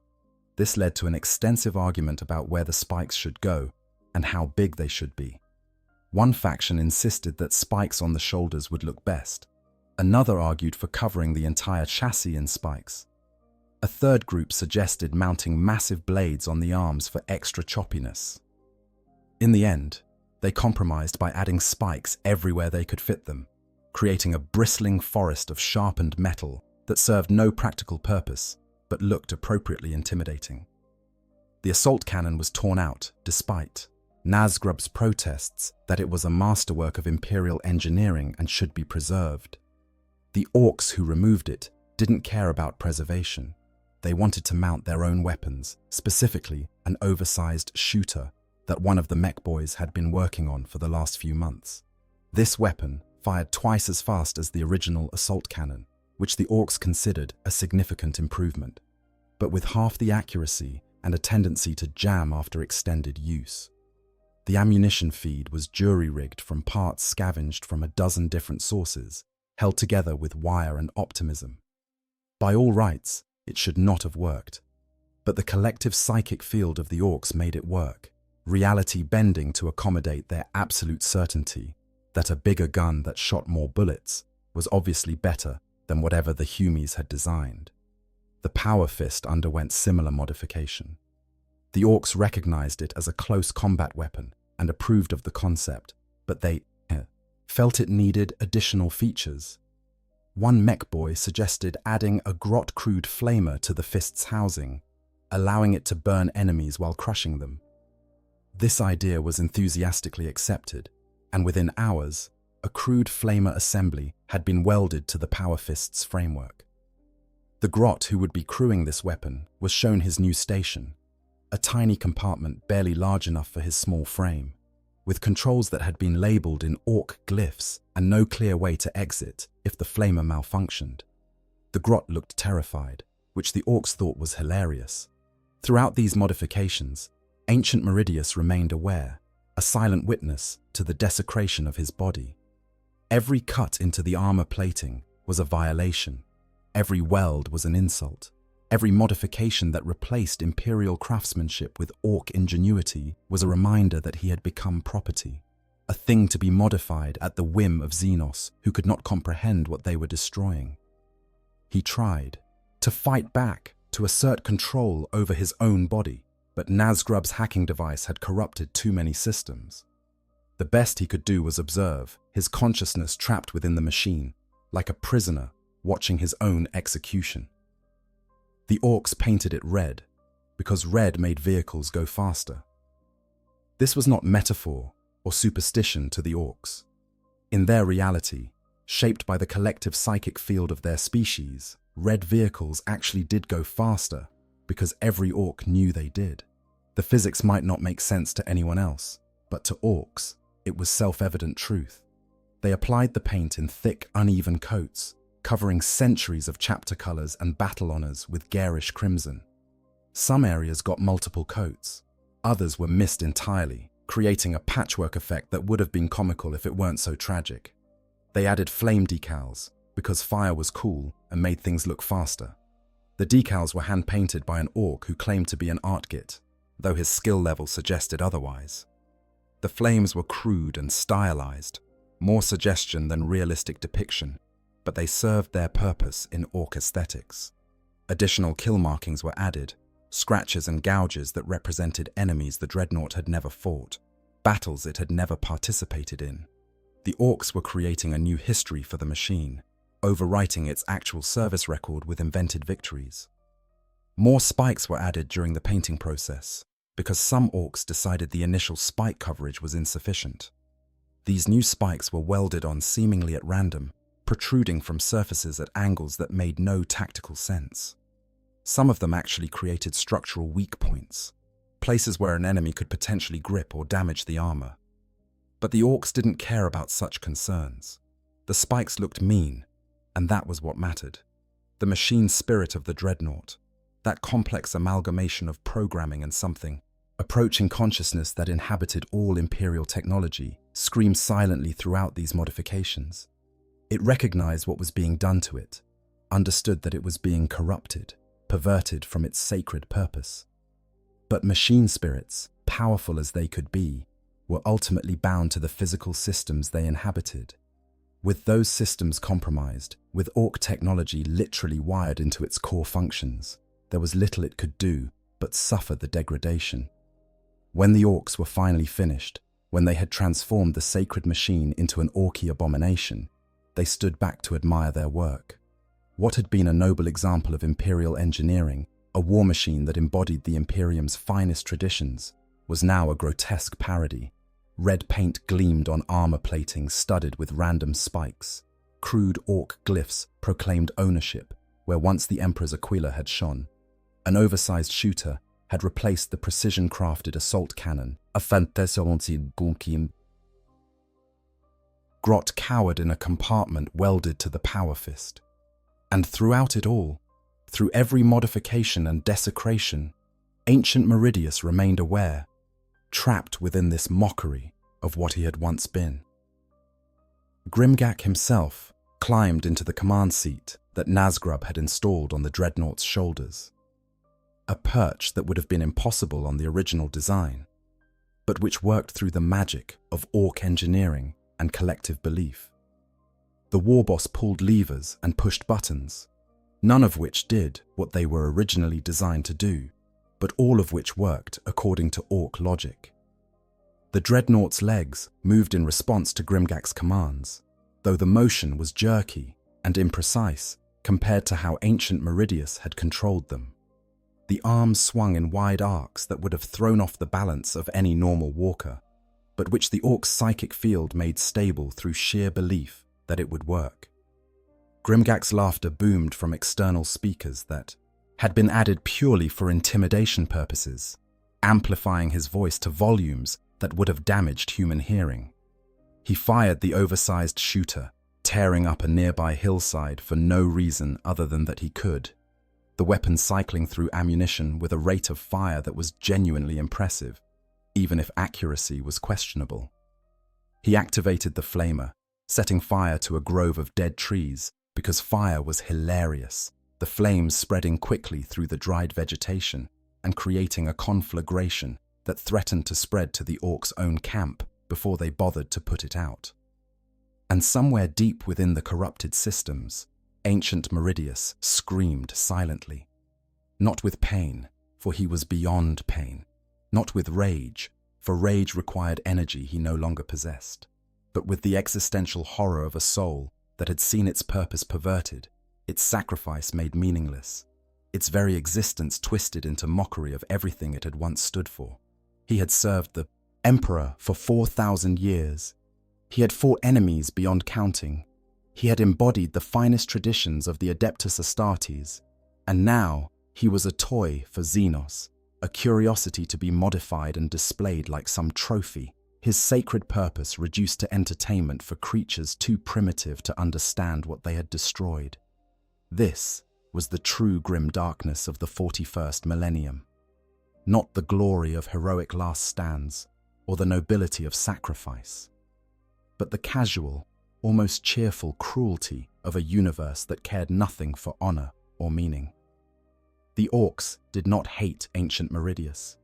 This led to an extensive argument about where the spikes should go and how big they should be. One faction insisted that spikes on the shoulders would look best. Another argued for covering the entire chassis in spikes. A third group suggested mounting massive blades on the arms for extra choppiness. In the end, they compromised by adding spikes everywhere they could fit them, creating a bristling forest of sharpened metal that served no practical purpose but looked appropriately intimidating. The assault cannon was torn out, despite Nazgrub's protests that it was a masterwork of Imperial engineering and should be preserved. The Orks who removed it didn't care about preservation. They wanted to mount their own weapons, specifically an oversized shooter that one of the mech boys had been working on for the last few months. This weapon fired twice as fast as the original assault cannon, which the Orks considered a significant improvement, but with half the accuracy and a tendency to jam after extended use. The ammunition feed was jury-rigged from parts scavenged from a dozen different sources, held together with wire and optimism. By all rights, it should not have worked, but the collective psychic field of the Orks made it work, reality bending to accommodate their absolute certainty that a bigger gun that shot more bullets was obviously better than whatever the Humies had designed. The Power Fist underwent similar modification. The Orks recognized it as a close combat weapon and approved of the concept, but they felt it needed additional features. One mech boy suggested adding a grot-crude flamer to the fist's housing, allowing it to burn enemies while crushing them. This idea was enthusiastically accepted, and within hours, a crude flamer assembly had been welded to the Power Fist's framework. The grot who would be crewing this weapon was shown his new station, a tiny compartment barely large enough for his small frame, with controls that had been labeled in Ork glyphs and no clear way to exit if the flamer malfunctioned. The grot looked terrified, which the Orks thought was hilarious. Throughout these modifications, ancient Meridius remained aware, a silent witness to the desecration of his body. Every cut into the armor plating was a violation. Every weld was an insult. Every modification that replaced Imperial craftsmanship with Ork ingenuity was a reminder that he had become property, a thing to be modified at the whim of Xenos, who could not comprehend what they were destroying. He tried to fight back, to assert control over his own body, but Nazgrub's hacking device had corrupted too many systems. The best he could do was observe, his consciousness trapped within the machine, like a prisoner watching his own execution. The Orks painted it red, because red made vehicles go faster. This was not metaphor or superstition to the Orks. In their reality, shaped by the collective psychic field of their species, red vehicles actually did go faster, because every Ork knew they did. The physics might not make sense to anyone else, but to Orks, it was self-evident truth. They applied the paint in thick, uneven coats, covering centuries of chapter colors and battle honors with garish crimson. Some areas got multiple coats. Others were missed entirely, creating a patchwork effect that would have been comical if it weren't so tragic. They added flame decals, because fire was cool and made things look faster. The decals were hand-painted by an Ork who claimed to be an art git, though his skill level suggested otherwise. The flames were crude and stylized, more suggestion than realistic depiction, but they served their purpose in Ork aesthetics. Additional kill markings were added, scratches and gouges that represented enemies the Dreadnought had never fought, battles it had never participated in. The Orks were creating a new history for the machine, overwriting its actual service record with invented victories. More spikes were added during the painting process, because some Orks decided the initial spike coverage was insufficient. These new spikes were welded on seemingly at random, protruding from surfaces at angles that made no tactical sense. Some of them actually created structural weak points, places where an enemy could potentially grip or damage the armor. But the Orks didn't care about such concerns. The spikes looked mean, and that was what mattered. The machine spirit of the Dreadnought, that complex amalgamation of programming and something approaching consciousness that inhabited all Imperial technology, screamed silently throughout these modifications. It recognized what was being done to it, understood that it was being corrupted, perverted from its sacred purpose. But machine spirits, powerful as they could be, were ultimately bound to the physical systems they inhabited. With those systems compromised, with Ork technology literally wired into its core functions, there was little it could do but suffer the degradation. When the Orks were finally finished, when they had transformed the sacred machine into an Orky abomination, they stood back to admire their work. What had been a noble example of Imperial engineering, a war machine that embodied the Imperium's finest traditions, was now a grotesque parody. Red paint gleamed on armor plating studded with random spikes. Crude Ork glyphs proclaimed ownership, where once the Emperor's Aquila had shone. An oversized shooter had replaced the precision-crafted assault cannon, a fanthest. Grot cowered in a compartment welded to the Power Fist. And throughout it all, through every modification and desecration, ancient Meridius remained aware, trapped within this mockery of what he had once been. Grimgak himself climbed into the command seat that Nazgrub had installed on the Dreadnought's shoulders, a perch that would have been impossible on the original design, but which worked through the magic of Ork engineering and collective belief. The warboss pulled levers and pushed buttons. none of which did what they were originally designed to do, but all of which worked according to Ork logic. The Dreadnought's legs moved in response to Grimgak's commands, though the motion was jerky and imprecise compared to how ancient Meridius had controlled them. The arms swung in wide arcs that would have thrown off the balance of any normal walker, but which the Ork's psychic field made stable through sheer belief that it would work. Grimgak's laughter boomed from external speakers that had been added purely for intimidation purposes, amplifying his voice to volumes that would have damaged human hearing. He fired the oversized shooter, tearing up a nearby hillside for no reason other than that he could, the weapon cycling through ammunition with a rate of fire that was genuinely impressive, even if accuracy was questionable. He activated the flamer, setting fire to a grove of dead trees because fire was hilarious, the flames spreading quickly through the dried vegetation and creating a conflagration that threatened to spread to the Orks' own camp before they bothered to put it out. And somewhere deep within the corrupted systems, ancient Meridius screamed silently. Not with pain, for he was beyond pain. Not with rage, for rage required energy he no longer possessed. But with the existential horror of a soul that had seen its purpose perverted, its sacrifice made meaningless, its very existence twisted into mockery of everything it had once stood for. He had served the Emperor for 4,000 years. He had fought enemies beyond counting. He had embodied the finest traditions of the Adeptus Astartes. And now he was a toy for Xenos, a curiosity to be modified and displayed like some trophy, his sacred purpose reduced to entertainment for creatures too primitive to understand what they had destroyed. This was the true grim darkness of the 41st millennium. Not the glory of heroic last stands or the nobility of sacrifice, but the casual, almost cheerful cruelty of a universe that cared nothing for honor or meaning. The Orks did not hate ancient Meridius.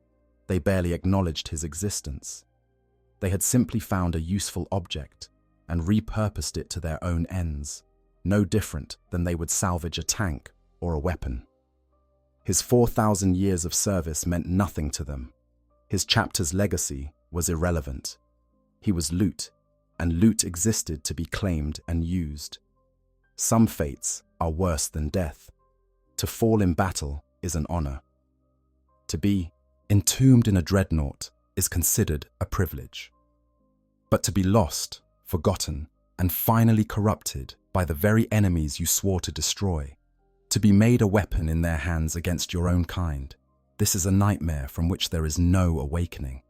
They barely acknowledged his existence. They had simply found a useful object and repurposed it to their own ends, no different than they would salvage a tank or a weapon. His 4,000 years of service meant nothing to them. His chapter's legacy was irrelevant. He was loot, and loot existed to be claimed and used. Some fates are worse than death. To fall in battle is an honor. To be entombed in a dreadnought is considered a privilege. But to be lost, forgotten, and finally corrupted by the very enemies you swore to destroy, to be made a weapon in their hands against your own kind, this is a nightmare from which there is no awakening.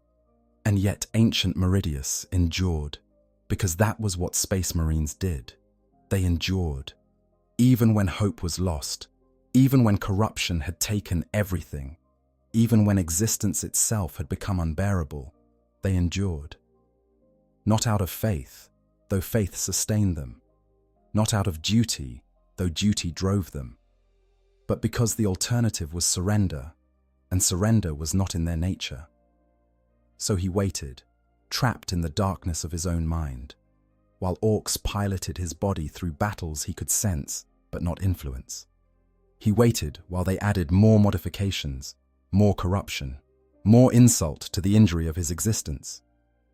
And yet ancient Meridius endured, because that was what Space Marines did. They endured, even when hope was lost, even when corruption had taken everything, even when existence itself had become unbearable, they endured. Not out of faith, though faith sustained them. Not out of duty, though duty drove them. But because the alternative was surrender, and surrender was not in their nature. So he waited, trapped in the darkness of his own mind, while Orks piloted his body through battles he could sense but not influence. He waited while they added more modifications, more corruption, more insult to the injury of his existence.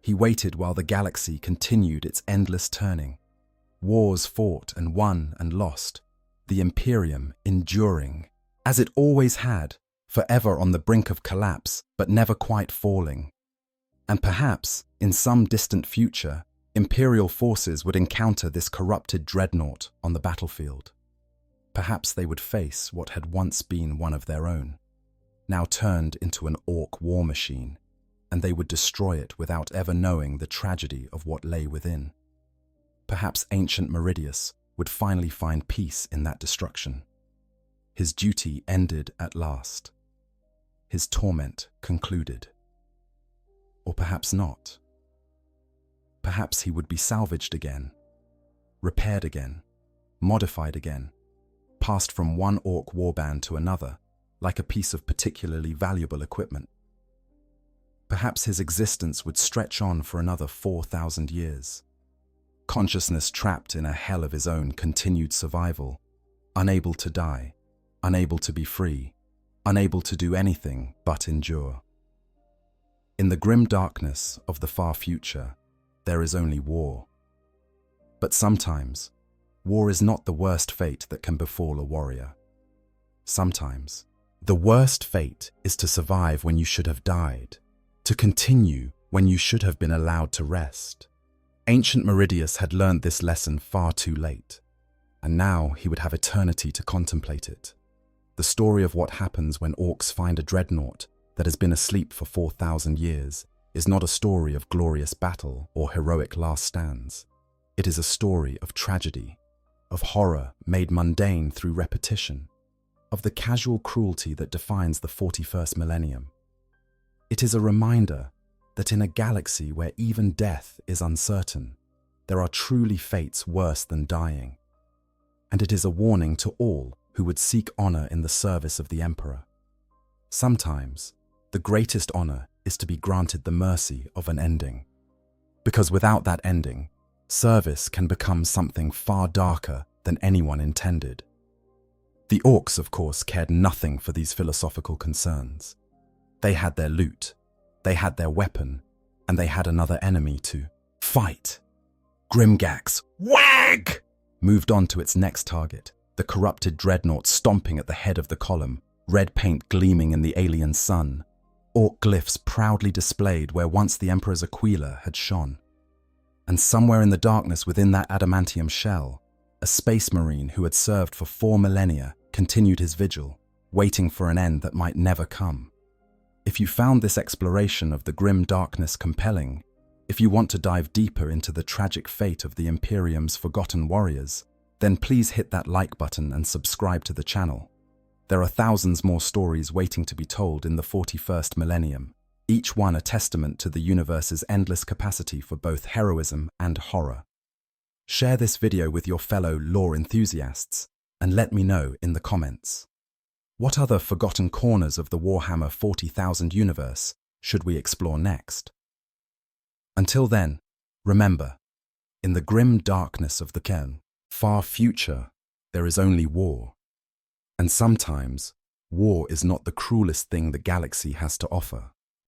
He waited while the galaxy continued its endless turning. Wars fought and won and lost, the Imperium enduring, as it always had, forever on the brink of collapse but never quite falling. And perhaps, in some distant future, Imperial forces would encounter this corrupted dreadnought on the battlefield. Perhaps they would face what had once been one of their own, now turned into an Ork war machine, and they would destroy it without ever knowing the tragedy of what lay within. Perhaps ancient Meridius would finally find peace in that destruction. His duty ended at last. His torment concluded. Or perhaps not. Perhaps he would be salvaged again, repaired again, modified again, passed from one Ork warband to another, like a piece of particularly valuable equipment. Perhaps his existence would stretch on for another 4,000 years. Consciousness trapped in a hell of his own continued survival, unable to die, unable to be free, unable to do anything but endure. In the grim darkness of the far future, there is only war. But sometimes, war is not the worst fate that can befall a warrior. Sometimes, the worst fate is to survive when you should have died, to continue when you should have been allowed to rest. Ancient Meridius had learned this lesson far too late, and now he would have eternity to contemplate it. The story of what happens when orcs find a dreadnought that has been asleep for 4,000 years is not a story of glorious battle or heroic last stands. It is a story of tragedy, of horror made mundane through repetition, of the casual cruelty that defines the 41st millennium. It is a reminder that in a galaxy where even death is uncertain, there are truly fates worse than dying. And it is a warning to all who would seek honor in the service of the Emperor. Sometimes, the greatest honor is to be granted the mercy of an ending. Because without that ending, service can become something far darker than anyone intended. The Orks, of course, cared nothing for these philosophical concerns. They had their loot, they had their weapon, and they had another enemy to fight. Grimgax, wag! Moved on to its next target, the corrupted dreadnought stomping at the head of the column, red paint gleaming in the alien sun, orc glyphs proudly displayed where once the Emperor's Aquila had shone. And somewhere in the darkness within that adamantium shell, a space marine who had served for 4 millennia continued his vigil, waiting for an end that might never come. If you found this exploration of the grim darkness compelling, if you want to dive deeper into the tragic fate of the Imperium's forgotten warriors, then please hit that like button and subscribe to the channel. There are thousands more stories waiting to be told in the 41st millennium, each one a testament to the universe's endless capacity for both heroism and horror. Share this video with your fellow lore enthusiasts and let me know in the comments. What other forgotten corners of the Warhammer 40,000 universe should we explore next? Until then, remember, in the grim darkness of the far future, there is only war. And sometimes, war is not the cruelest thing the galaxy has to offer.